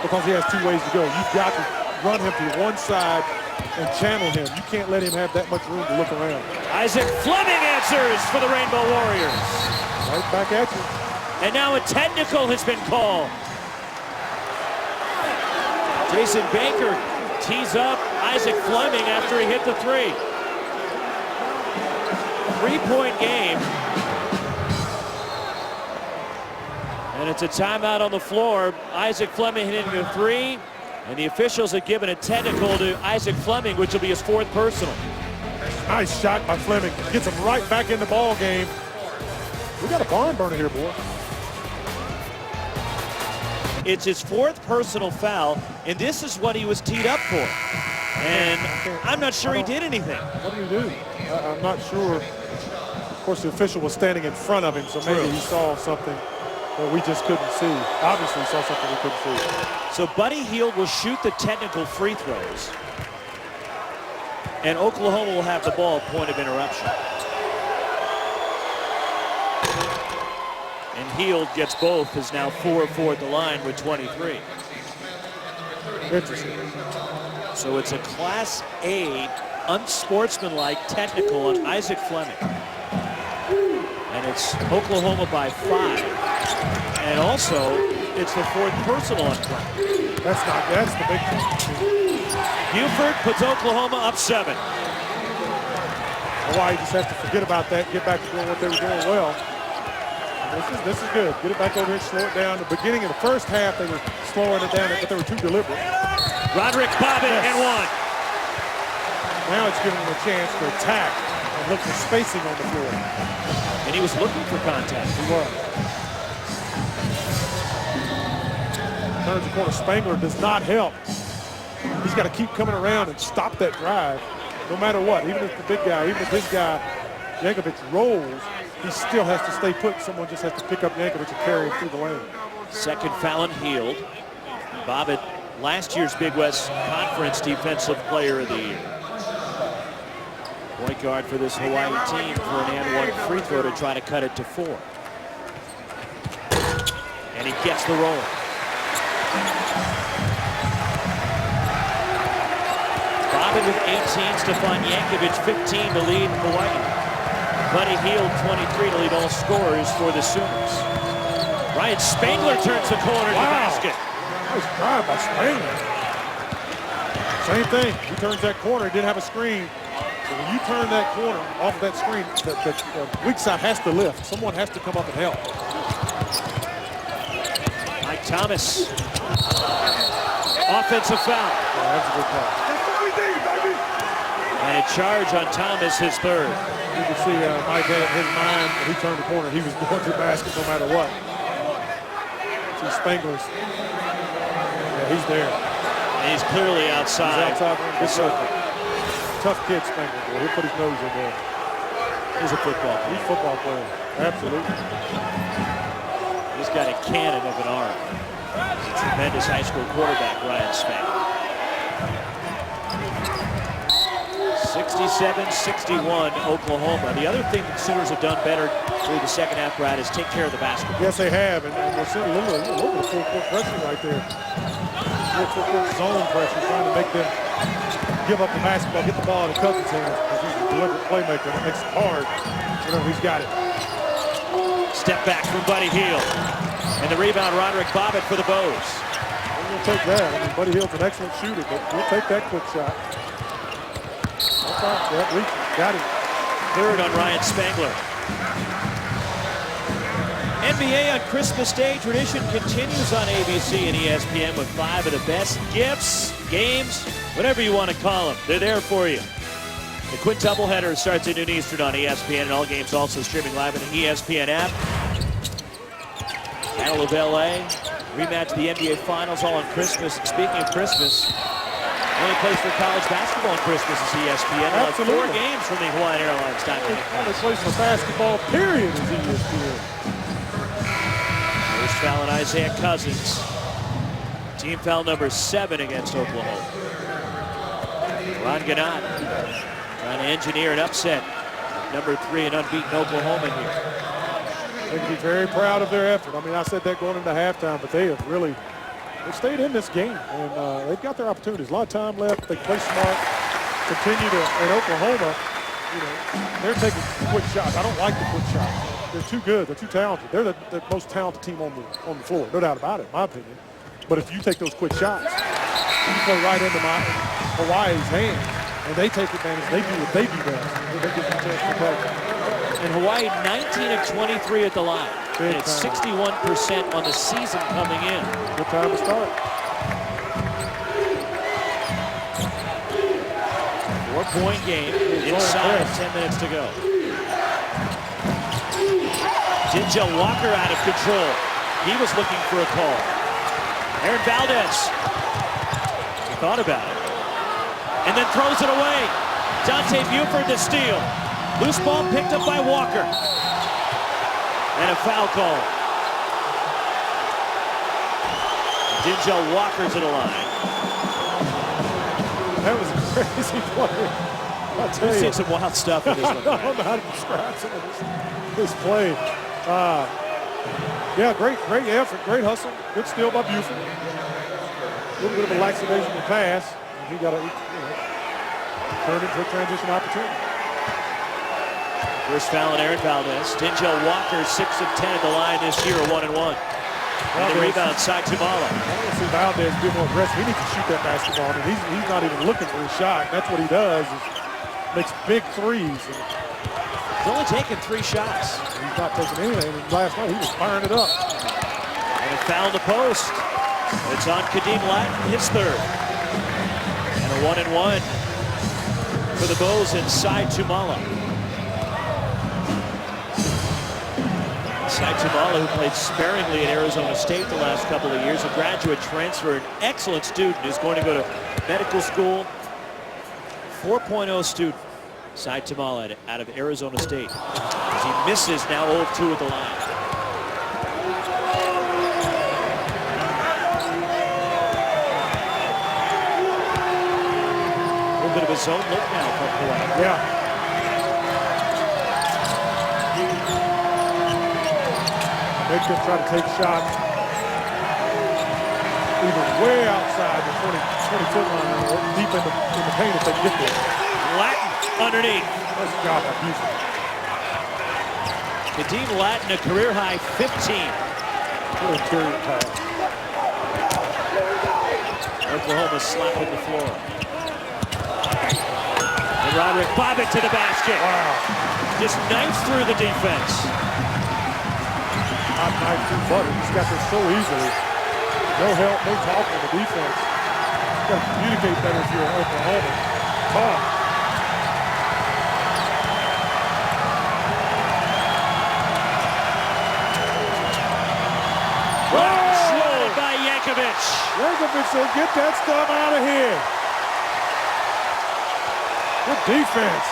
because he has 2 ways to go. You've got to run him to one side and channel him. You can't let him have that much room to look around. Isaac Fleming answers for the Rainbow Warriors. Right back at you. And now a technical has been called. Jason Baker tees up Isaac Fleming after he hit the 3. 3-point game. And it's a timeout on the floor. Isaac Fleming hitting a 3. And the officials have given a technical to Isaac Fleming, which will be his 4th personal. Nice shot by Fleming. Gets him right back in the ball game. We got a barn burner here, boy. It's his 4th personal foul, and this is what he was teed up for. And I'm not sure he did anything. What do you do? I'm not sure. Of course, the official was standing in front of him, so maybe he saw something that we just couldn't see. Obviously, he saw something we couldn't see. So Buddy Hield will shoot the technical free throws. And Oklahoma will have the ball, point of interruption. And Hield gets both, is now 4 of 4 at the line with 23. Interesting. So it's a Class A unsportsmanlike technical on Isaac Fleming. And it's Oklahoma by 5. And also, it's the 4th personal on Fleming. That's the big thing. Buford puts Oklahoma up 7. Hawaii just has to forget about that, get back to doing what they were doing well. This is good. Get it back over here, slow it down. The beginning of the first half, they were slowing it down, but they were too deliberate. Roderick Bobbitt and 1. Now it's giving them a chance to attack and look for spacing on the floor. And he was looking for contact. He was. Turns the corner. Spangler does not help. He's got to keep coming around and stop that drive, no matter what. Even if the big guy, even if this guy, Yankovic, rolls, he still has to stay put. Someone just has to pick up Yankovic and carry him through the lane. 2nd foul on Hield. Bobbitt, last year's Big West Conference Defensive Player of the Year. Point guard for this Hawaii team for an and 1 free throw to try to cut it to 4. And he gets the roll. Bobbitt with 18, Stefan Yankovic 15 to lead Hawaii. Buddy Hield 23 to lead all scorers for the Sooners. Ryan Spangler turns the corner to the basket. Nice drive by Spangler. Same thing. He turns that corner. He didn't have a screen. So when you turn that corner off of that screen, the weak side has to lift. Someone has to come up and help. Mike Thomas. Offensive foul. Yeah, that's a good call. And a charge on Thomas, his 3rd. You can see Mike had his mind when he turned the corner. He was going to the basket no matter what. See Spangler's. Yeah, he's there. And he's clearly outside. He's outside the circle. Tough kid, Spangler. Boy. He'll put his nose in there. He's a football player. He's a football player. Absolutely. He's got a cannon of an arm. He's a tremendous high school quarterback, Ryan Spangler. 67-61 Oklahoma. The other thing that Sooners have done better through the second half, Brad, is take care of the basketball. Yes, they have, and we're seeing a little full-court pressure right there. Full-court zone pressure, trying to make them give up the basketball, get the ball in Cousins' hands. He's a deliberate playmaker. It makes it hard whenever he's got it. Step back from Buddy Hield. And the rebound, Roderick Bobbitt for the Bows. We'll take that. I mean, Buddy Hield's an excellent shooter, but we'll take that quick shot. Yep, we got it. 3rd on Ryan Spangler. NBA on Christmas Day tradition continues on ABC and ESPN with 5 of the best gifts, games, whatever you want to call them. They're there for you. The quintuple header starts at noon Eastern on ESPN, and all games also streaming live in the ESPN app. Battle of LA, rematch of the NBA Finals all on Christmas. Speaking of Christmas, the only place for college basketball on Christmas is ESPN. We'll have 4 games from the Hawaiian Airlines time. The only place for basketball, period, is ESPN. First foul on Isaiah Cousins. Team foul number 7 against Oklahoma. Ron Gannett trying to engineer an upset. Number 3 and unbeaten Oklahoma here. They can be very proud of their effort. I mean, I said that going into halftime, but they have really stayed in this game, and they've got their opportunities. A lot of time left. They play smart, continue to, in Oklahoma, you know, they're taking quick shots. I don't like the quick shots. They're too good. They're too talented. They're the most talented team on the floor, no doubt about it, in my opinion. But if you take those quick shots, you play right into Hawaii's hands, and they take advantage. They do what they do best. They give them a chance to protect. And Hawaii 19 of 23 at the line. And it's 61% on the season coming in. Good time to start. 4-point game inside 10 minutes to go. Dinja Walker out of control. He was looking for a call. Aaron Valdez. He thought about it. And then throws it away. Dante Buford the steal. Loose ball picked up by Walker. And a foul call. Dinja Walker's at the line. That was a crazy play. I'll tell We've you. seen some wild stuff in this one. I don't know how to describe some of this play. Yeah, great effort, great hustle. Good steal by Buford. A little bit of a laxation in the pass. He got to turn into a transition opportunity. First foul on Aaron Valdez. Dinja Walker 6 of 10 at the line this year, 1-1. And the rebound side to Mala. I want to see Valdez be more aggressive. He needs to shoot that basketball. I mean, he's not even looking for his shot. That's what he does. Is makes big threes. He's only taken 3 shots. He's not taking anything. And last night he was firing it up. And a foul in the post. It's on Kadeem Latin, his third. And a 1-1 for the Bows inside Tumala. Inside Tumala, who played sparingly at Arizona State the last couple of years, a graduate transfer, an excellent student who's going to go to medical school. 4.0 student. Side Tumala out of Arizona State. As he misses now 0-2 at the line. A little bit of a zone look now from Hawaii. Yeah. They could try to take shots either way outside the 20-foot line or deep in the paint if they get there. Latin underneath. Nice job by Buford. Kadeem Latin, a career high 15. Good interior pass. Oklahoma slapping the floor. And Roderick Bobbitt to the basket. Wow. Just knifes through the defense. Not knife through butter. He's got this so easily. No help, no talk on the defense. You got to communicate better if you're Oklahoma. Tough. Swallowed by Yankovic. Yankovic said, get that stuff out of here. Good defense.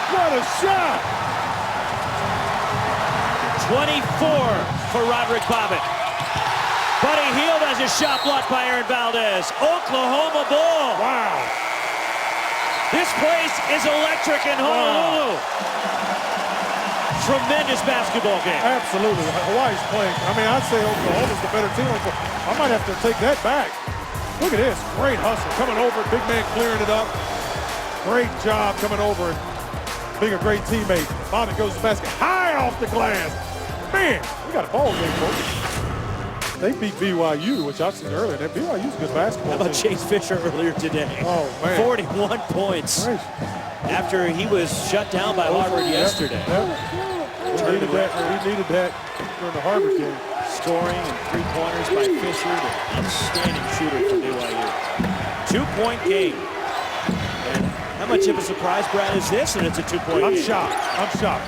What a shot! 24 for Roderick Bobbitt. Buddy Hield has a shot blocked by Aaron Valdez. Oklahoma ball. Wow. This place is electric in Honolulu. Tremendous basketball game. Absolutely. Hawaii's playing. I mean, I'd say Oklahoma's the better team. I might have to take that back. Look at this. Great hustle. Coming over. Big man clearing it up. Great job coming over and being a great teammate. Bobbitt goes to the basket. High off the glass. Man, we got a ball game, folks. They beat BYU, which I've seen earlier. That BYU's a good basketball How about team. Chase Fisher earlier today? Oh, man. 41 points Nice. after he was shut down by Harvard yesterday. Yep. We needed that during the Harvard game. Scoring and 3-pointers by Fisher, the outstanding shooter for BYU. 2-point game. And how much of a surprise, Brad, is this? And it's a 2-point game. I'm shocked.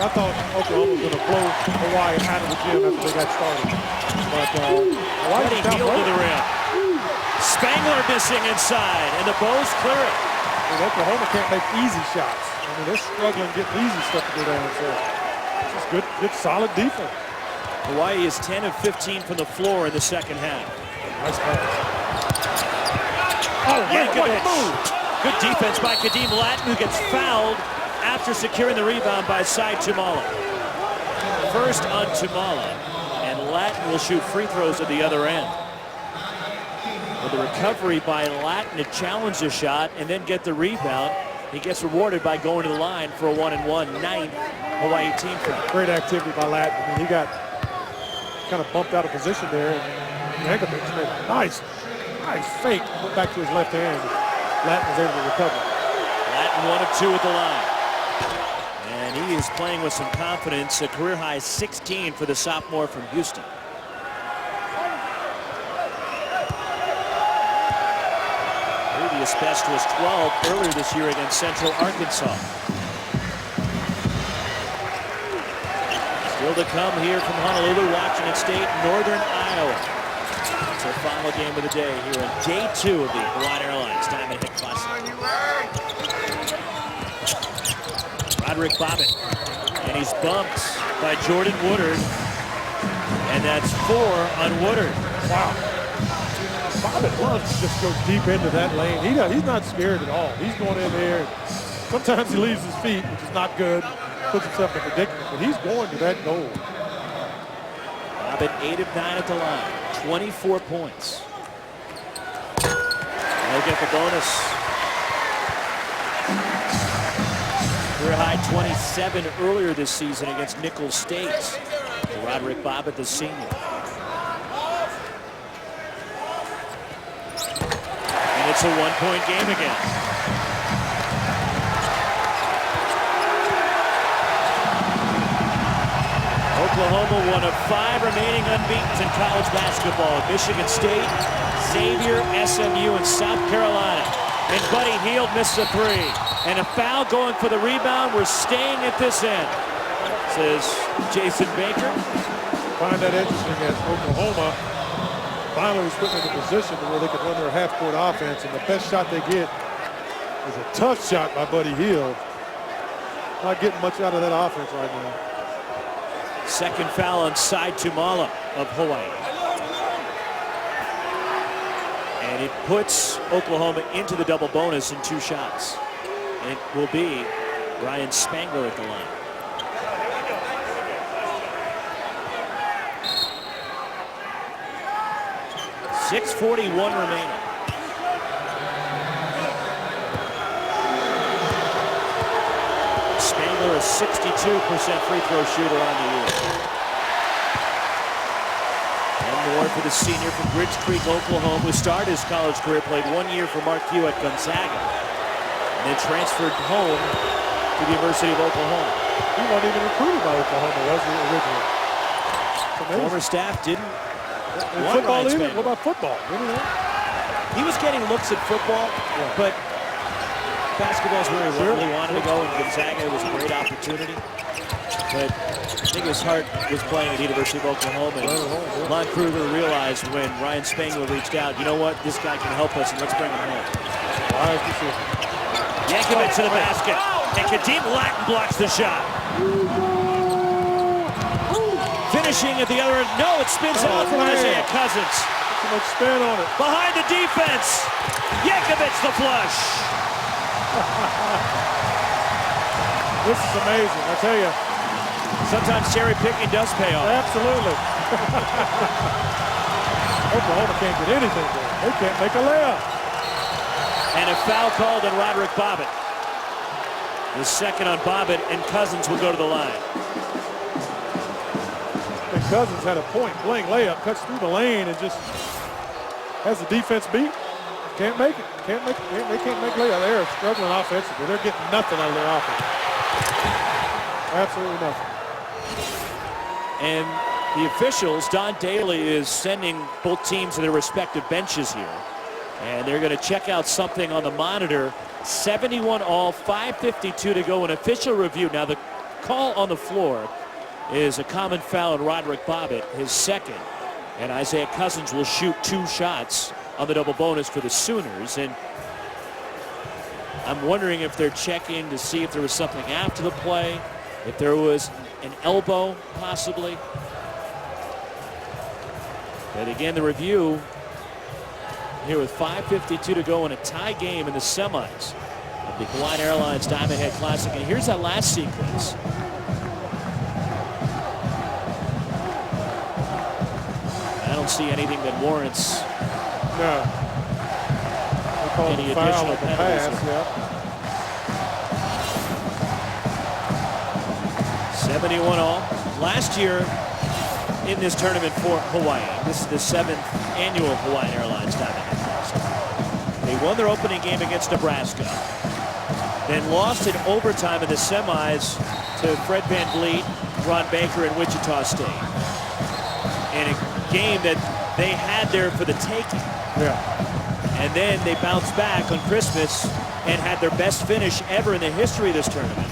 I thought Oklahoma was going to blow Hawaii out of the gym after they got started. But Hawaii Buddy Hield to the rim. Spangler missing inside, and the Bows clear it. And Oklahoma can't make easy shots. I mean, they're struggling getting easy stuff to go down. So it's just good, solid defense. Hawaii is 10 of 15 from the floor in the second half. Nice pass. Oh, Yankovic. Good defense by Kadeem Latin, who gets fouled after securing the rebound by Sai Tumala. First on Tumala, and Latin will shoot free throws at the other end. With the recovery by Latin to challenge the shot and then get the rebound, he gets rewarded by going to the line for a 1-1, ninth Hawaii team foul. Great activity by Latin. I mean, he got kind of bumped out of position there. And Yankovic made a nice Nice fake. Went back to his left hand. Latin was able to recover. Latin 1 of 2 at the line. And he is playing with some confidence. A career high 16 for the sophomore from Houston. Previous best was 12 earlier this year against Central Arkansas. Still to come here from Honolulu, Washington State, Northern Iowa. It's our final game of the day here on day 2 of the Hawaiian Airlines Diamond Head Classic. Roderick Bobbitt, and he's bumped by Jordan Woodard, and that's 4 on Woodard. Wow. Bobbitt loves to just go deep into that lane. He's not scared at all. He's going in there. Sometimes he leaves his feet, which is not good. Puts himself in a predicament, but he's going to that goal. Bobbitt 8 of 9 at the line, 24 points. They'll get the bonus. Career high 27 earlier this season against Nicholls State. For Roderick Bobbitt, the senior. And it's a 1-point game again. Oklahoma, 1 of 5 remaining unbeaten in college basketball. Michigan State, Xavier, SMU, and South Carolina. And Buddy Hield misses a 3. And a foul going for the rebound. We're staying at this end, says Jason Baker. Find that interesting that Oklahoma finally was put in a position where they could run their half-court offense, and the best shot they get is a tough shot by Buddy Hield. Not getting much out of that offense right now. Second foul on Side Tumala of Hawaii. And it puts Oklahoma into the double bonus in 2 shots. It will be Ryan Spangler at the line. .641 remaining. Spangler, a 62% free throw shooter on the year. And more for the senior from Bridge Creek, Oklahoma, who started his college career, played 1 year for Mark Hugh at Gonzaga, and then transferred home to the University of Oklahoma. He wasn't even recruited by Oklahoma, was he, originally? Former staff didn't want football Ryan even? Spangler. What about football? He was getting looks at football, but basketball's where he really wanted to go, and Gonzaga was a great opportunity. But I think his heart was playing at the University of Oklahoma. And Lon Kruger realized when Ryan Spangler reached out, you know what, this guy can help us, and let's bring him home. Yankovic to the basket, and Kadeem Latin blocks the shot. Finishing at the other end. No, it spins out from Isaiah Cousins. Too much spin on it. Behind the defense, Yankovic the flush. This is amazing, I tell you. Sometimes cherry picking does pay off. Absolutely. Oklahoma can't get anything there. They can't make a layup. And a foul called on Roderick Bobbitt. The second on Bobbitt, and Cousins will go to the line. And Cousins had a point-blank layup, cuts through the lane, and just has the defense beat. Can't make it. They can't make layup. They're struggling offensively. They're getting nothing out of their offense. Absolutely nothing. And the officials, Don Daly is sending both teams to their respective benches here. And they're going to check out something on the monitor. 71 all, 5:52 to go. An official review. Now the call on the floor is a common foul on Roderick Bobbitt, his second. And Isaiah Cousins will shoot 2 shots on the double bonus for the Sooners. And I'm wondering if they're checking to see if there was something after the play, if there was an elbow possibly. But again, the review here with 5:52 to go in a tie game in the semis of the Hawaiian Airlines Diamond Head Classic. And here's that last sequence. I don't see anything that warrants any additional penalties. 71 all. Last year in this tournament for Hawaii, this is the 7th annual Hawaiian Airlines Diamond Head Classic. East. They won their opening game against Nebraska, then lost in overtime in the semis to Fred Van Vliet, Ron Baker, and Wichita State. In a game that they had there for the taking. Yeah. And then they bounced back on Christmas and had their best finish ever in the history of this tournament,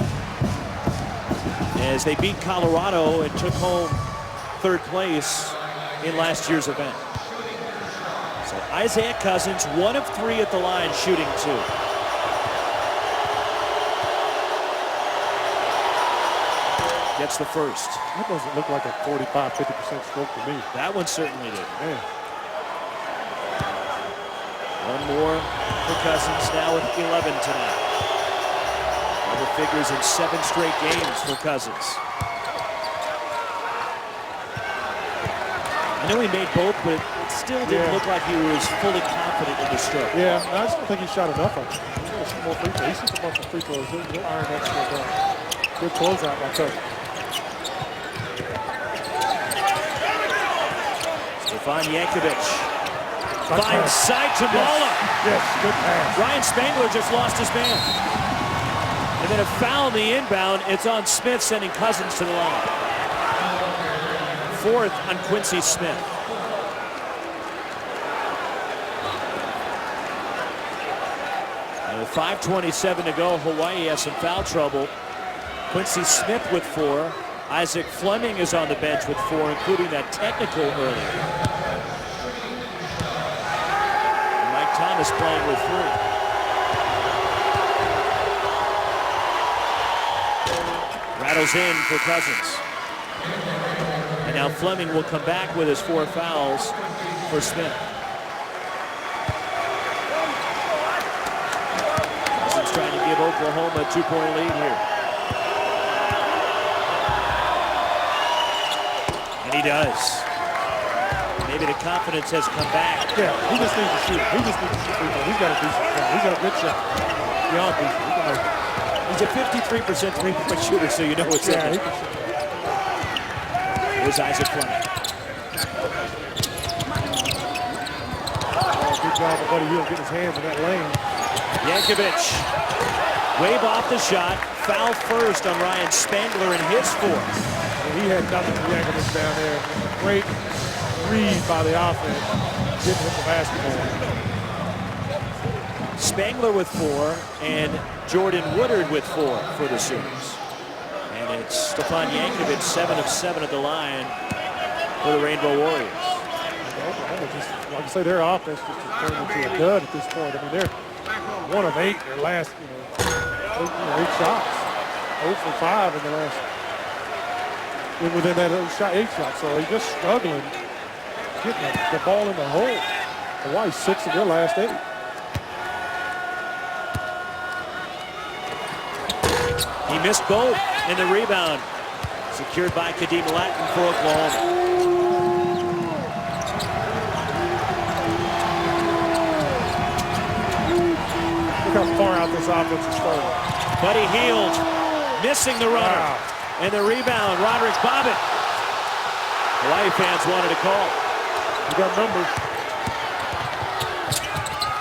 as they beat Colorado and took home third place in last year's event. So Isaiah Cousins, 1 of 3 at the line, shooting 2. Gets the first. That doesn't look like a 45-50% stroke to me. That one certainly did. Man. One more for Cousins, now with 11 tonight. Double figures in 7 straight games for Cousins. I know he made both, but it still didn't look like he was fully confident in the stroke. Yeah, I just don't think he shot enough of it. He's got some more free throws. He's a bunch of free throws. He'll iron that stuff out. Good closeout by Cousins. Stefan Yankovic finds side to Mola. Yes, good pass. Ryan Spangler just lost his man. And then a foul on the inbound. It's on Smith, sending Cousins to the line. 4th on Quincy Smith. And with 5:27 to go, Hawaii has some foul trouble. Quincy Smith with 4. Isaac Fleming is on the bench with 4, including that technical earlier. And Mike Thomas playing with 3. Rattles in for Cousins. And now Fleming will come back with his 4 fouls for Smith. Cousins trying to give Oklahoma a 2-point lead here. And he does. Maybe the confidence has come back. Yeah, he just needs to shoot. He just needs to shoot. He's got a decent shot. He's got a good shot. Beyond decent. He can make it. He's a 53% three-point shooter, so you know it's in Yeah, he there. can shoot. Here's Isaac Fleming. Oh, good job of Buddy Hield getting his hands in that lane. Yankovic. Wave off the shot. Foul first on Ryan Spangler in his 4th. And he had nothing to Yankovic down there. Great read by the offense. Didn't hit the basketball. Spangler with 4 and Jordan Woodard with 4 for the Sooners. And it's Stefan Yankovic, 7 of 7 at the line for the Rainbow Warriors. Oklahoma just, like I say, their offense just turned into a dud at this point. I mean, they're 1 of 8 their last, 8 shots. 0 for 5 in the last. Within that 8 shots, so they're just struggling getting the ball in the hole. Hawaii 6 of their last 8. He missed both, and the rebound secured by Kadeem Latin for Oklahoma. Look how far out this offense is starting. Buddy Hield missing the runner. Wow. And the rebound, Roderick Bobbitt. Hawaii fans wanted a call. You got numbers.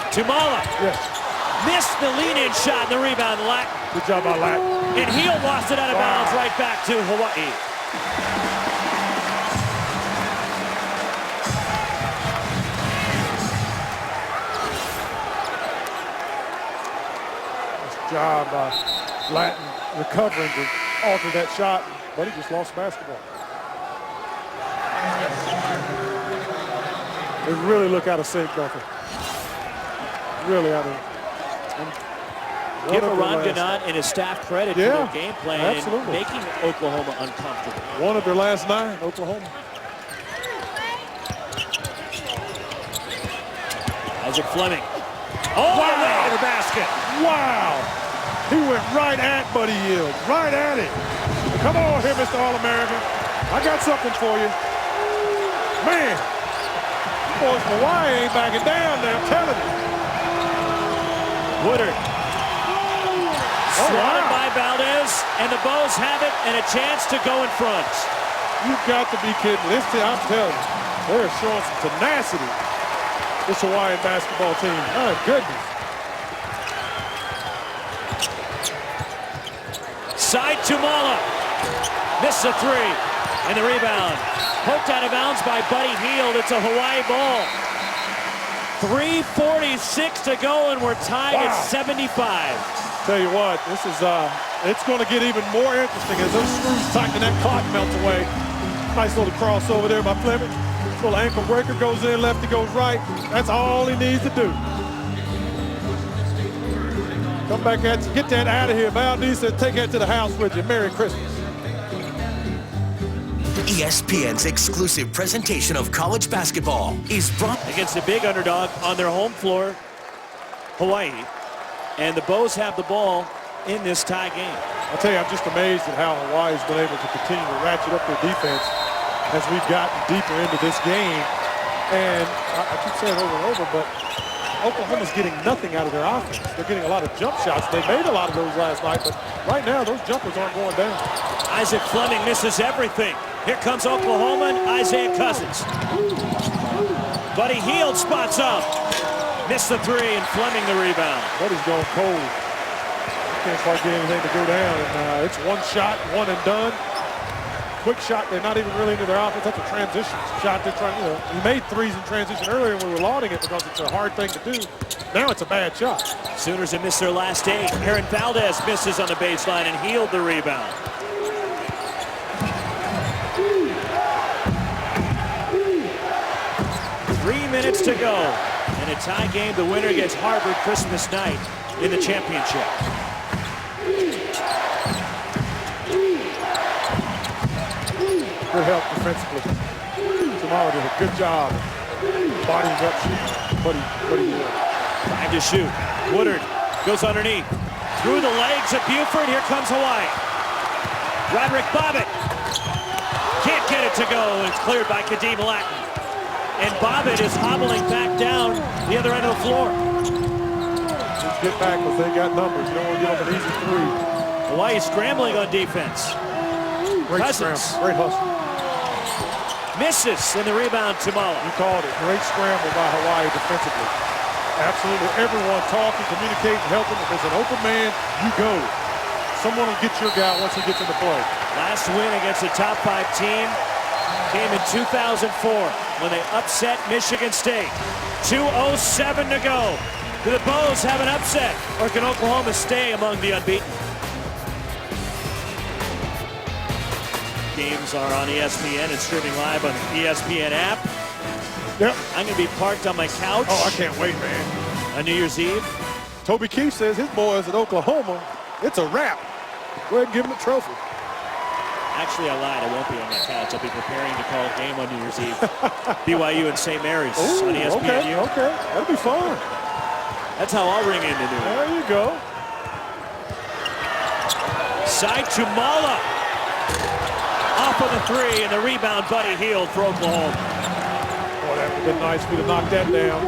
Tumala Yes. missed the lean-in shot, and the rebound, Latin. Good job by Latin. And Hield lost it out of bounds right back to Hawaii. Nice job by Latin recovering to alter that shot, but he just lost basketball. They really look out of sync, don't they? Really out of. Give Ron Gannett and his staff credit for their game plan absolutely. and making Oklahoma uncomfortable. 1 of their last 9, Oklahoma. Isaac Fleming. All the way to the basket. Wow! He went right at Buddy Hield, right at him. Come on here, Mr. All-American. I got something for you. Man, boys, Hawaii ain't backing down there, I'm telling you. Woodard. Swatted wow. by Valdez, and the Bows have it and a chance to go in front. You've got to be kidding me. This team, I'm telling you, they're showing some tenacity. this Hawaiian basketball team. My goodness. Side to Mala. Missed the three. And the rebound. Poked out of bounds by Buddy Hield. It's a Hawaii ball. 3:46 to go, and we're tied at 75. Tell you what, this is it's going to get even more interesting as those screws tighten and that clock melts away. Nice little crossover there by Fleming. Little ankle breaker goes in, lefty goes right. That's all he needs to do. Come back at you, get that out of here. Valdez said, take that to the house with you. Merry Christmas. ESPN's exclusive presentation of college basketball is brought Against a big underdog on their home floor, Hawaii. And the Bows have the ball in this tie game. I'll tell you, I'm just amazed at how Hawaii's been able to continue to ratchet up their defense as we've gotten deeper into this game. And I keep saying over and over, but Oklahoma's getting nothing out of their offense. They're getting a lot of jump shots. They made a lot of those last night, but right now those jumpers aren't going down. Isaac Fleming misses everything. Here comes Oklahoma and Isaiah Cousins. Buddy Hield spots up. Missed the three, and Fleming the rebound. Buddy's going cold. Can't quite get anything to go down, and it's one shot, one and done. Quick shot. They're not even really into their offense. That's a transition shot. They're trying. He made threes in transition earlier, and we were lauding it because it's a hard thing to do. Now it's a bad shot. Sooners have missed their last 8. Aaron Valdez misses on the baseline and Hield the rebound. Three minutes to go. In a tie game, the winner gets Harvard Christmas night in the championship. Good help defensively. Tomorrow did a good job bodying up shooting. Buddy Hield. Time to shoot. Woodard goes underneath. Through the legs of Buford. Here comes Hawaii. Roderick Bobbitt. Can't get it to go. It's cleared by Kadeem Latin. And Bobbitt is hobbling back down the other end of the floor. Let's get back because they got numbers. You don't want to give up an easy three. Hawaii scrambling on defense. Great Cousins. scramble. Great hustle. Misses, and the rebound to Mala. You called it. Great scramble by Hawaii defensively. Absolutely everyone talking, communicating, helping. If there's an open man, you go. Someone will get your guy once he gets into play. Last win against a top 5 team came in 2004 when they upset Michigan State. 2:07 to go. Do the Bows have an upset, or can Oklahoma stay among the unbeaten? Games are on ESPN and streaming live on the ESPN app. Yep. I'm going to be parked on my couch. Oh, I can't wait, man. On New Year's Eve. Toby Keith says his boys at Oklahoma, it's a wrap. Go ahead and give him a trophy. Actually, I lied. I won't be on my couch. I'll be preparing to call a game on New Year's Eve. BYU and St. Mary's on ESPN. Okay. That'll be fun. That's how I'll ring into New Year. There you go. Side to Mala. Off of the three, and the rebound, Buddy Hield for Oklahoma. Boy, that would have been nice for you to knock that down.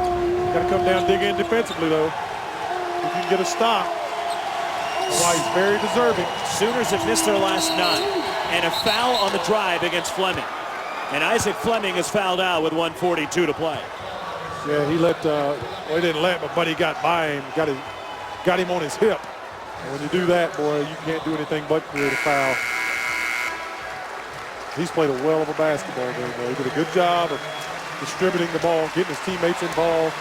Got to come down, dig in defensively, though. If you can get a stop. Hawaii's very deserving. Sooners have missed their last 9. And a foul on the drive against Fleming. And Isaac Fleming is fouled out with 1:42 to play. Yeah, he let, well, he didn't let, but Buddy got by him, got him on his hip. And when you do that, boy, you can't do anything but create a foul. He's played a well of a basketball game, boy. He did a good job of distributing the ball, getting his teammates involved,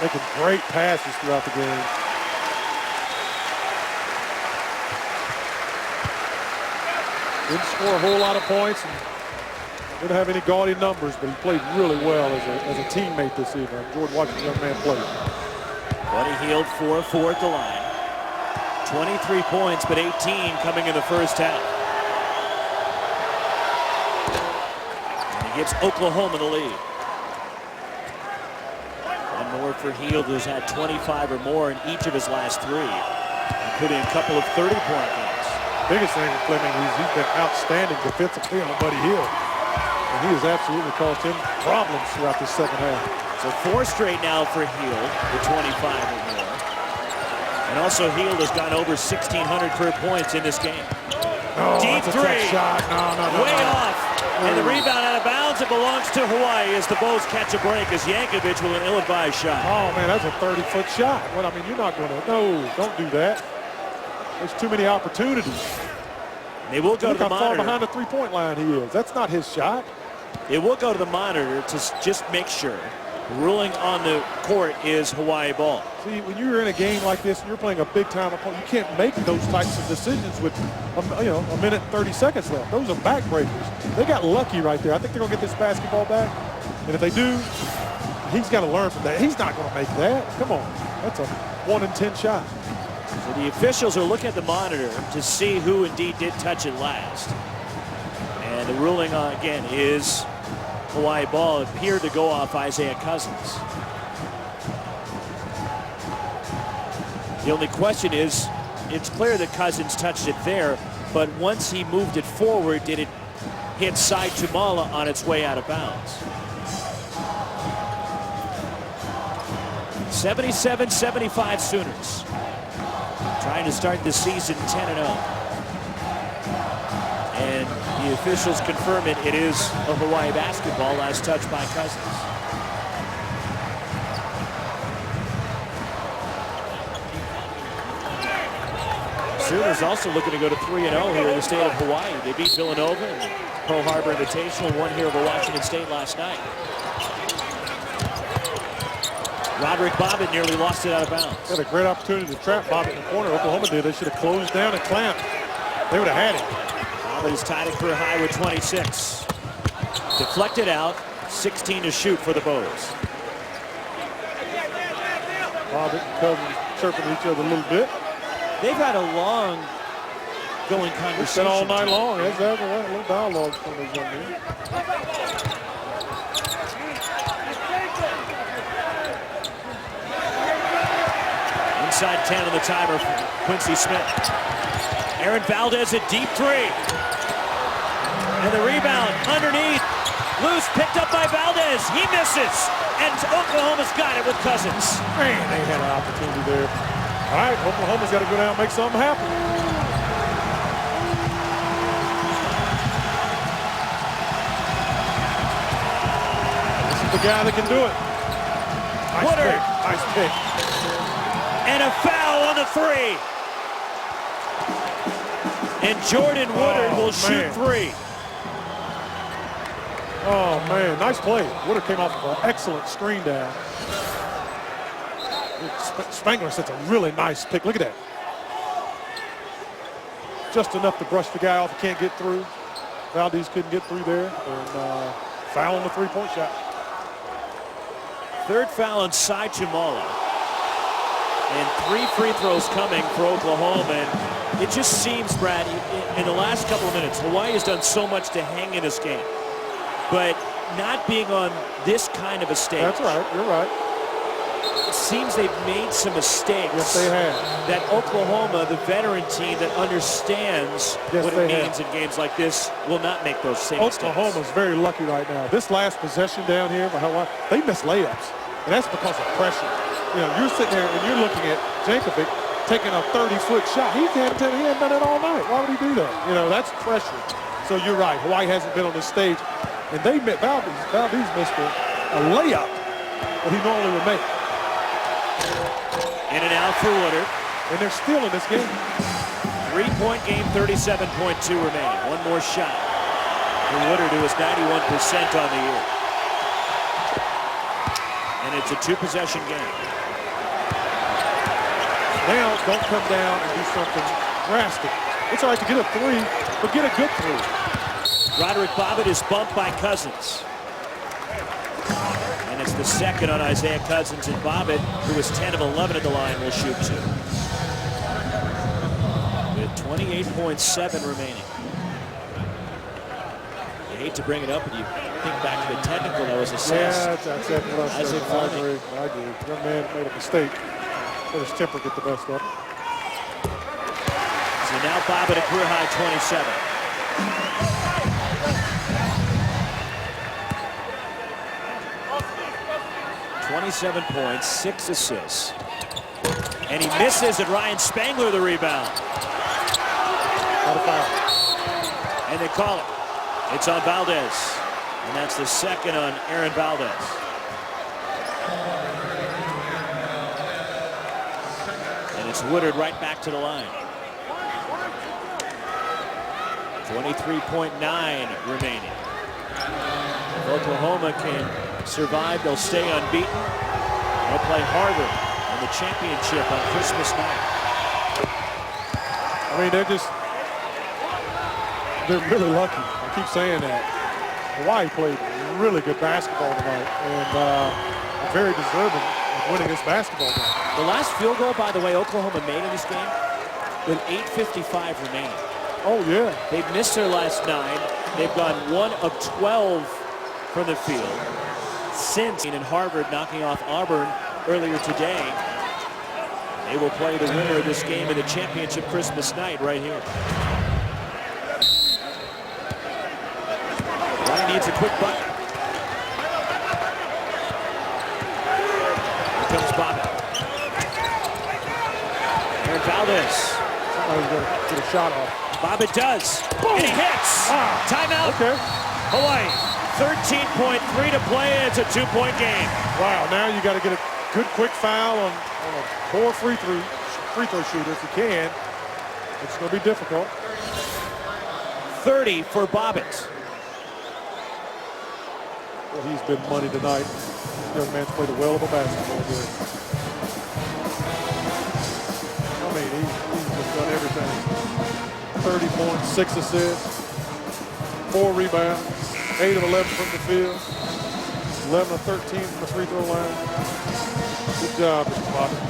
making great passes throughout the game. Didn't score a whole lot of points and didn't have any gaudy numbers, but he played really well as a teammate this evening. I enjoyed watching the young man play. Buddy Hield 4 of 4 at the line. 23 points, but 18 coming in the first half. And he gives Oklahoma the lead. One more for Hield, who's had 25 or more in each of his last 3, including a couple of 30-point games. Biggest thing with Fleming, he's been outstanding defensively on Buddy Hield. And he has absolutely caused him problems throughout this second half. So 4 straight now for Hield with 25 or more. And also Hield has gone over 1,600 career points in this game. Oh, Deep that's a tough three. shot. No. Way off. And the rebound out of bounds. It belongs to Hawaii as the Bulls catch a break as Yankovic with an ill-advised shot. Oh, man, that's a 30-foot shot. Well, I mean, you're not going to. No, don't do that. There's too many opportunities. They will go Look to the how far monitor. behind the three-point line he is. That's not his shot. It will go to the monitor to just make sure. Ruling on the court is Hawaii ball. See, when you're in a game like this and you're playing a big-time opponent, you can't make those types of decisions with, a minute and 30 seconds left. Those are backbreakers. They got lucky right there. I think they're going to get this basketball back. And if they do, he's got to learn from that. He's not going to make that. Come on. That's a 1 in 10 shot. So the officials are looking at the monitor to see who indeed did touch it last. And the ruling, again, is Hawaii ball. It appeared to go off Isaiah Cousins. The only question is, it's clear that Cousins touched it there, but once he moved it forward, did it hit Sai Tumala on its way out of bounds? 77-75 Sooners. Trying to start the season 10-0. And the officials confirm it. It is a Hawaii basketball, last touch by Cousins. Sooners also looking to go to 3-0 here in the state of Hawaii. They beat Villanova and Pearl Harbor Invitational, won here over Washington State last night. Roderick Bobbitt nearly lost it out of bounds. Had a great opportunity to trap Bobbitt in the corner. Oklahoma did. They should have closed down and clamped. They would have had it. Bobbitt is tied a career high with 26. Deflected out, 16 to shoot for the Bows. Bobbitt and Cousins chirping each other a little bit. They've had a long going It's conversation. been all night long. Exactly right. A little dialogue between those young men. Inside 10 on the timer for Quincy Smith. Aaron Valdez a deep three. And the rebound underneath. Loose, picked up by Valdez. He misses. And Oklahoma's got it with Cousins. Man, they had an opportunity there. All right, Oklahoma's got to go down and make something happen. This is the guy that can do it. Nice Woodard. pick. Nice pick. And a foul on the three. And Jordan Woodard will shoot three. Oh, man, nice play. Woodard came off of an excellent screen down. Spangler sets a really nice pick. Look at that. Just enough to brush the guy off who can't get through. Valdez couldn't get through there. And foul on the three-point shot. Third foul on Sai Tumala. And 3 free throws coming for Oklahoma. And it just seems, Brad, in the last couple of minutes, Hawaii has done so much to hang in this game. But not being on this kind of a stage. That's right. You're right. It seems they've made some mistakes. Yes, they have. That Oklahoma, the veteran team that understands what it means in games like this, will not make those same mistakes. Oklahoma's very lucky right now. This last possession down here for Hawaii, they missed layups. And that's because of pressure. You know, you're sitting there and you're looking at Jankovic taking a 30-foot shot. He hadn't done it all night. Why would he do that? You know, that's pressure. So you're right. Hawaii hasn't been on this stage. And they missed, Valdez missed a layup that he normally would make. In and out for Woodard. And they're still in this game. 3-point game, 37.2 remaining. One more shot for Woodard, who is 91% on the year. And it's a 2-possession game. Now, don't come down and do something drastic. It's all right to get a three, but get a good three. Roderick Bobbitt is bumped by Cousins. And it's the second on Isaiah Cousins, and Bobbitt, who is 10 of 11 at the line, will shoot 2. With 28.7 remaining. You hate to bring it up, but you think back to the technical that was assessed. Yeah, that's exactly what I said. I agree. Young man made a mistake. Let his temper get the best of him. So now Bobbitt a career high 27. 27 points, 6 assists. And he misses, and Ryan Spangler the rebound. Not a foul. and they call it. It's on Valdez, and that's the second on Aaron Valdez. And it's Woodard right back to the line. 23.9 remaining. If Oklahoma can survive, they'll stay unbeaten. They'll play Harvard in the championship on Christmas night. I mean, they're really lucky. I keep saying that. Hawaii played really good basketball tonight, and very deserving of winning this basketball game. The last field goal, by the way, Oklahoma made in this game with 8:55 remaining. Oh, yeah. They've missed their last 9. They've gone 1 of 12 from the field since in Harvard knocking off Auburn earlier today. They will play the winner of this game in the championship Christmas night right here. Ryan needs a quick bucket. Here comes Bobbitt. Aaron Valdez. Somebody's going to get a shot off. Bobbitt does. Boom. And he hits. Wow. Timeout. Okay. Hawaii. 13.3 to play. It's a 2-point game. Wow, now you got to get a good quick foul on a poor free throw shooter if you can. It's going to be difficult. 30 for Bobbitt. Well, he's been money tonight. This young man's played a well of a basketball game. I mean, he's just done everything. 30 points, 6 assists, 4 rebounds, 8 of 11 from the field, 11 of 13 from the free throw line. Good job, Mr. Bobbitt.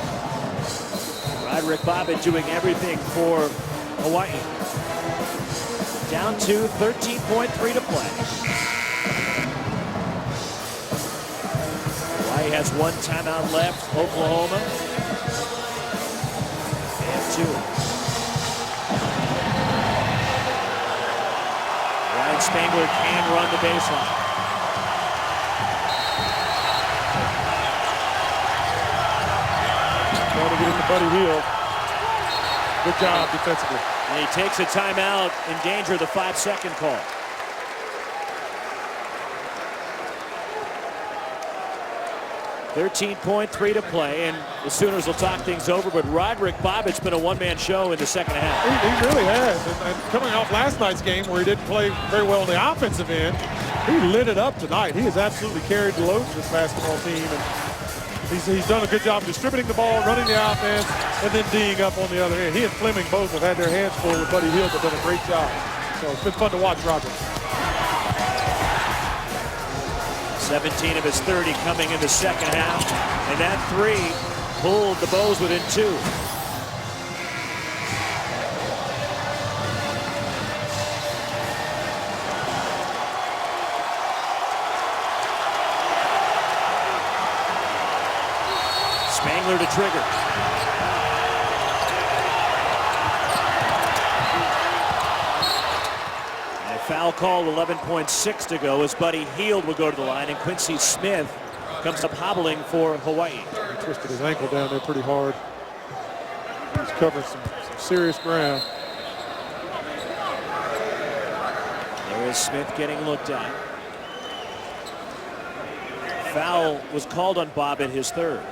Roderick Bobbitt doing everything for Hawaii. Down to 13.3 to play. Hawaii has 1 timeout left. Oklahoma. And 2. Ryan Spangler can run the baseline. Trying to get into Buddy Hield. Good job defensively. And he takes a timeout in danger of the 5-second call. .3 to play, and the Sooners will talk things over, but Roderick Bobbitt's been a one-man show in the second half. He really has, and coming off last night's game where he didn't play very well on the offensive end, he lit it up tonight. He has absolutely carried the load for this basketball team, and he's done a good job distributing the ball, running the offense, and then D'ing up on the other end. He and Fleming both have had their hands full with Buddy Hield, have done a great job. So it's been fun to watch Roderick. 17 of his 30 coming in the second half, and that 3 pulled the Bows within 2. Spangler to trigger. Foul call, 11.6 to go as Buddy Hield will go to the line, and Quincy Smith comes up hobbling for Hawaii. He twisted his ankle down there pretty hard. He's covering some serious ground. There is Smith getting looked at. Foul was called on Bobbitt, his 3rd.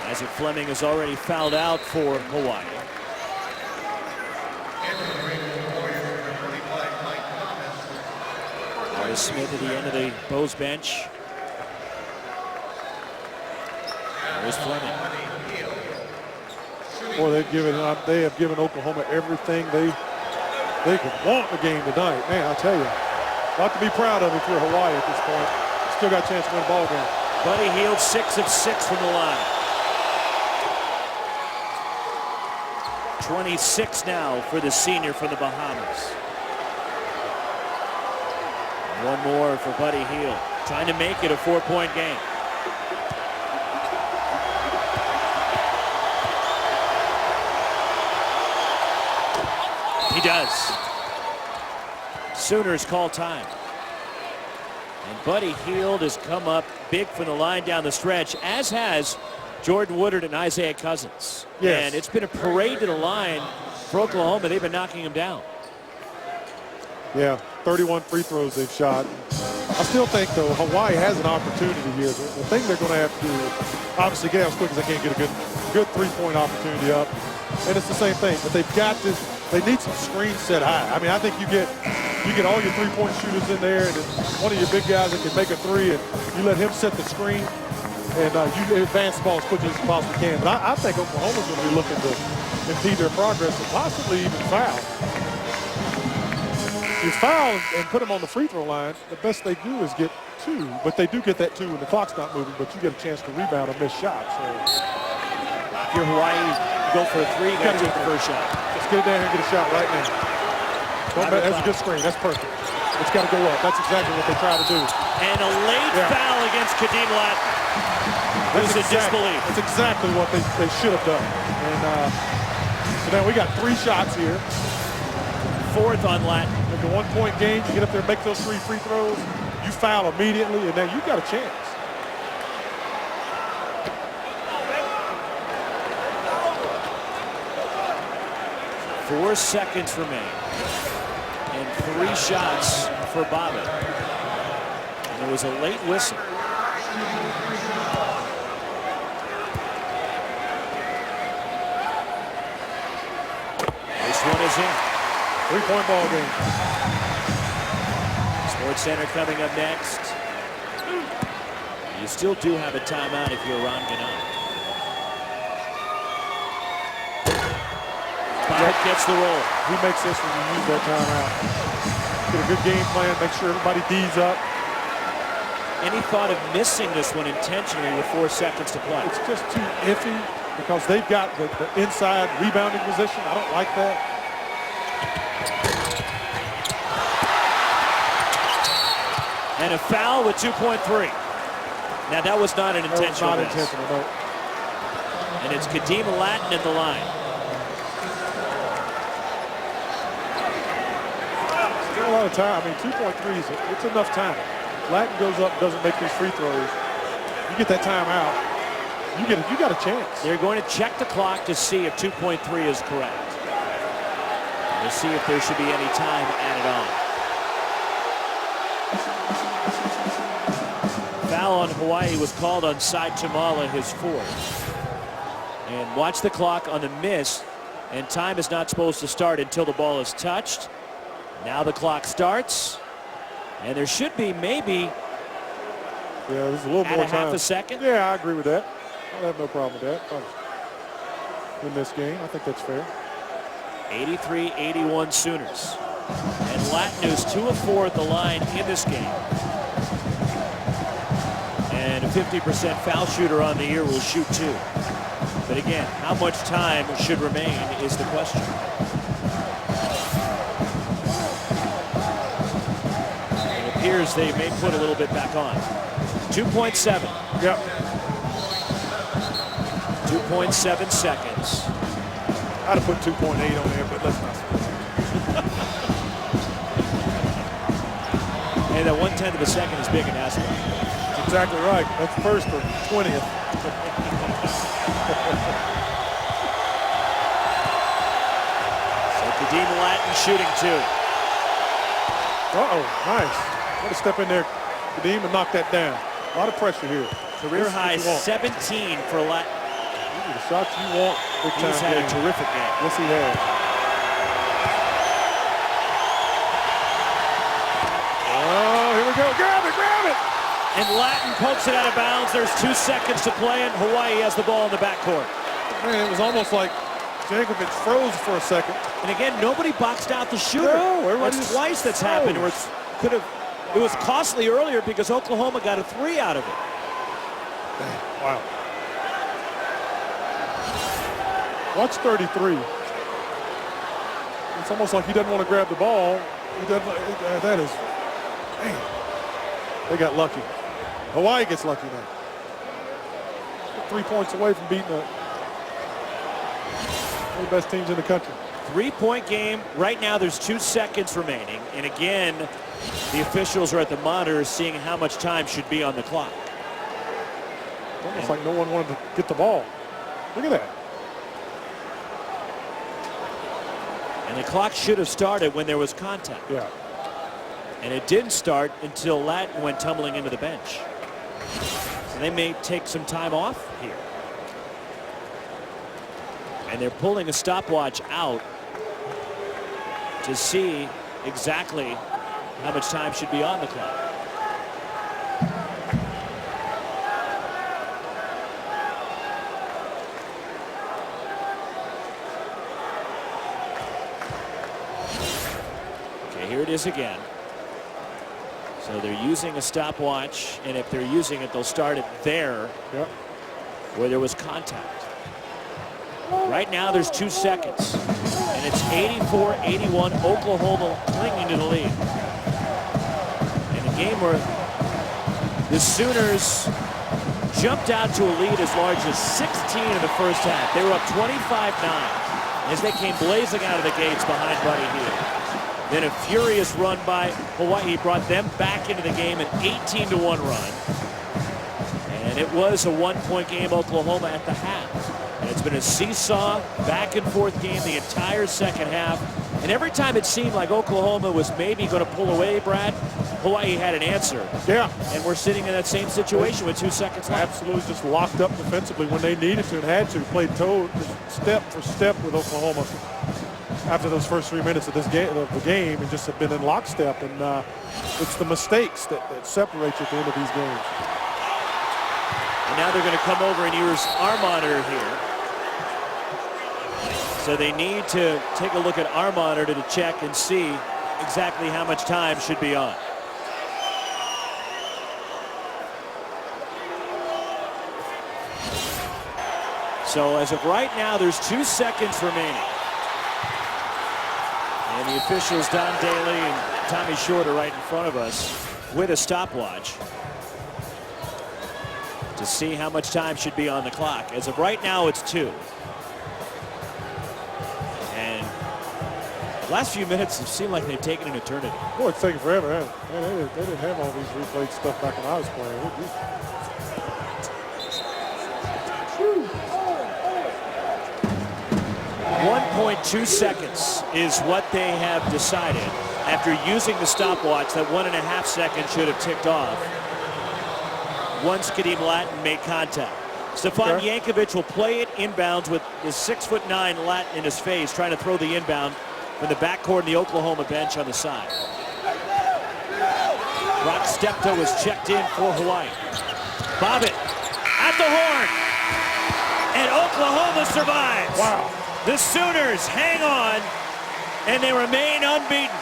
Isaac Fleming is already fouled out for Hawaii. There's Smith at the end of the Bows bench. There's Fleming. Boy, they have given Oklahoma everything they could want in the game tonight. Man, I tell you, a lot to be proud of if you're Hawaii at this point. Still got a chance to win a ball game. Buddy Hield 6 of 6 from the line. 26 now for the senior from the Bahamas. One more for Buddy Hield, trying to make it a 4-point game. He does. Sooners call time. And Buddy Hield has come up big from the line down the stretch, as has Jordan Woodard and Isaiah Cousins. Yes. And it's been a parade to the line for Oklahoma. They've been knocking them down. Yeah, 31 free throws they've shot. I still think, though, Hawaii has an opportunity here. The thing they're going to have to do is obviously get out as quick as they can, get a good three-point opportunity up. And it's the same thing, but they've got this. They need some screens set high. I mean, I think you get all your three-point shooters in there, and one of your big guys that can make a three, and you let him set the screen, and you advance the ball as quickly as you possibly can. But I think Oklahoma's going to be looking to impede their progress and possibly even foul. You foul and put them on the free throw line, the best they do is get 2, but they do get that 2 when the clock's not moving, but you get a chance to rebound or miss shots. So if you're Hawaii, go for a 3, you got to take the first shot. Let's get it down here and get a shot right now. That's a good screen. That's perfect. It's got to go up. That's exactly what they try to do. And a late foul against Kadeem Latin. Who's in disbelief. That's exactly what they should have done. And so now we got 3 shots here. 4th on Latin. Like a 1-point game, you get up there and make those 3 free throws, you foul immediately, and now you've got a chance. Four seconds remain. And 3 shots for Bobbitt. And there was a late whistle. This one is in. 3-point ball game. Sports Center coming up next. You still do have a timeout if you're Ron Ganot. Bobbitt gets the roll. He makes this when you use that timeout. Get a good game plan, make sure everybody D's up. Any thought of missing this one intentionally with 4 seconds to play? It's just too iffy because they've got the inside rebounding position. I don't like that. And a foul with 2.3. Now that was not an intentional miss. No. And it's Kadeem Latin at the line. Still a lot of time. I mean, 2.3 is it's enough time. Latin goes up, doesn't make these free throws. You get that time out. You got a chance. They're going to check the clock to see if 2.3 is correct. We'll see if there should be any time added on. Foul on Hawaii was called on Sai Tumala, his 4th. And watch the clock on the miss, and time is not supposed to start until the ball is touched. Now the clock starts, and there should be maybe there's a little more time. half a second. Yeah, I agree with that. I have no problem with that. In this game, I think that's fair. 83-81 Sooners. And Latin is 2 of 4 at the line in this game. And a 50% foul shooter on the year will shoot 2. But again, how much time should remain is the question. It appears they may put a little bit back on. 2.7. Yep. 2.7 seconds. I'd have put 2.8 on there, but let's not. And that 1/10 of a second is big in basketball. That's exactly right. That's first or 20th. So Kadeem Latin shooting 2. Uh-oh, nice. Got to step in there, Kadeem, and knock that down. A lot of pressure here. Career high 17 for Latin. These are the shots you want. He's had a terrific game. Yes, he has. Oh, here we go. Grab it, grab it. And Latin pokes it out of bounds. There's 2 seconds to play, and Hawaii has the ball in the backcourt. Man, it was almost like Jankovic froze for a second. And again, nobody boxed out the shooter. No, that's twice that's happened. Where it was costly earlier because Oklahoma got a 3 out of it. Wow. Watch 33. It's almost like he doesn't want to grab the ball. He doesn't. That is, man. They got lucky. Hawaii gets lucky now. 3 points away from beating one of the best teams in the country. 3-point game. Right now there's 2 seconds remaining. And again, the officials are at the monitor seeing how much time should be on the clock. Almost like no one wanted to get the ball. Look at that. And the clock should have started when there was contact. Yeah. And it didn't start until Latin went tumbling into the bench. So they may take some time off here. And they're pulling a stopwatch out to see exactly how much time should be on the clock. Okay, here it is again. So they're using a stopwatch, and if they're using it, they'll start it there where there was contact. Right now, there's 2 seconds, and it's 84-81, Oklahoma clinging to the lead. In a game where the Sooners jumped out to a lead as large as 16 in the first half. They were up 25-9 as they came blazing out of the gates behind Buddy Hield. Then a furious run by Hawaii brought them back into the game, an 18-1 run. And it was a 1-point game, Oklahoma at the half. And it's been a seesaw, back-and-forth game the entire second half. And every time it seemed like Oklahoma was maybe going to pull away, Brad, Hawaii had an answer. Yeah. And we're sitting in that same situation with 2 seconds left. Absolutely, just locked up defensively when they needed to and had to. Played step for step with Oklahoma after those first 3 minutes of the game, and just have been in lockstep. And it's the mistakes that separate you at the end of these games. And now they're going to come over and use our monitor here. So they need to take a look at our monitor to check and see exactly how much time should be on. So as of right now, there's 2 seconds remaining. And the officials, Don Daly and Tommy Short, are right in front of us with a stopwatch to see how much time should be on the clock. As of right now, it's 2. And the last few minutes have seemed like they've taken an eternity. Boy, it's taking forever, hasn't it? Man, they didn't have all these replayed stuff back when I was playing. 1.2 seconds is what they have decided after using the stopwatch. That 1.5 seconds should have ticked off once Kadeem Latin made contact. Stefan Yankovic will play it inbounds with his 6'9" Latin in his face, trying to throw the inbound from the backcourt in the Oklahoma bench on the side. Brock Steptoe was checked in for Hawaii. Bobbitt at the horn, and Oklahoma survives. Wow. The Sooners hang on, and they remain unbeaten.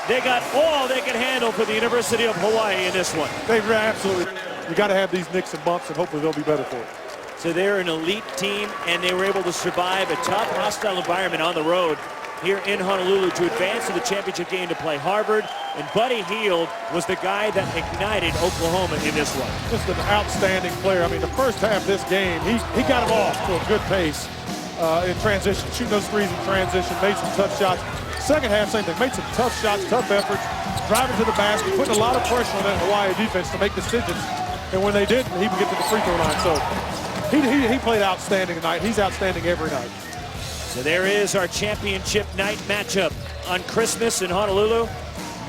They got all they could handle for the University of Hawaii in this one. They absolutely. You got to have these nicks and bumps, and hopefully they'll be better for it. So they're an elite team, and they were able to survive a tough, hostile environment on the road here in Honolulu to advance to the championship game to play Harvard. And Buddy Hield was the guy that ignited Oklahoma in this one. Just an outstanding player. I mean, the first half of this game, he got him off to a good pace in transition, shooting those threes in transition, made some tough shots. Second half, same thing, made some tough shots, tough efforts, driving to the basket, putting a lot of pressure on that Hawaii defense to make decisions. And when they didn't, he would get to the free throw line. So he played outstanding tonight. He's outstanding every night. So there is our championship night matchup on Christmas in Honolulu.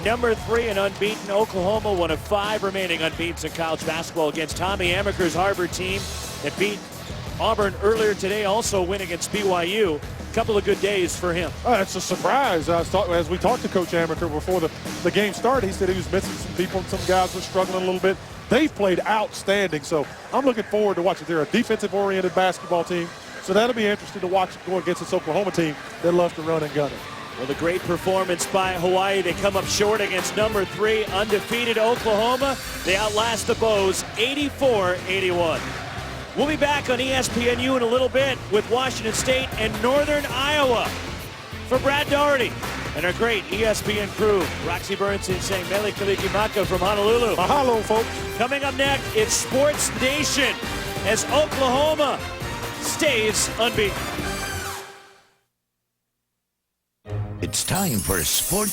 Number 3 and unbeaten Oklahoma, one of 5 remaining unbeaten in college basketball against Tommy Amaker's Harvard team that beat Auburn earlier today, also win against BYU. Couple of good days for him. It's a surprise. As we talked to Coach Amaker before the game started, he said he was missing some people and some guys were struggling a little bit. They've played outstanding, so I'm looking forward to watching. They're a defensive-oriented basketball team, so that'll be interesting to watch go against this Oklahoma team that loves to run and gun it. Well, the great performance by Hawaii. They come up short against number 3, undefeated Oklahoma. They outlast the Bows 84-81. We'll be back on ESPNU in a little bit with Washington State and Northern Iowa. For Brad Doherty and our great ESPN crew, Roxy Bernstein saying Mele Kalikimaka from Honolulu. Mahalo, folks. Coming up next, it's Sports Nation as Oklahoma stays unbeaten. It's time for Sports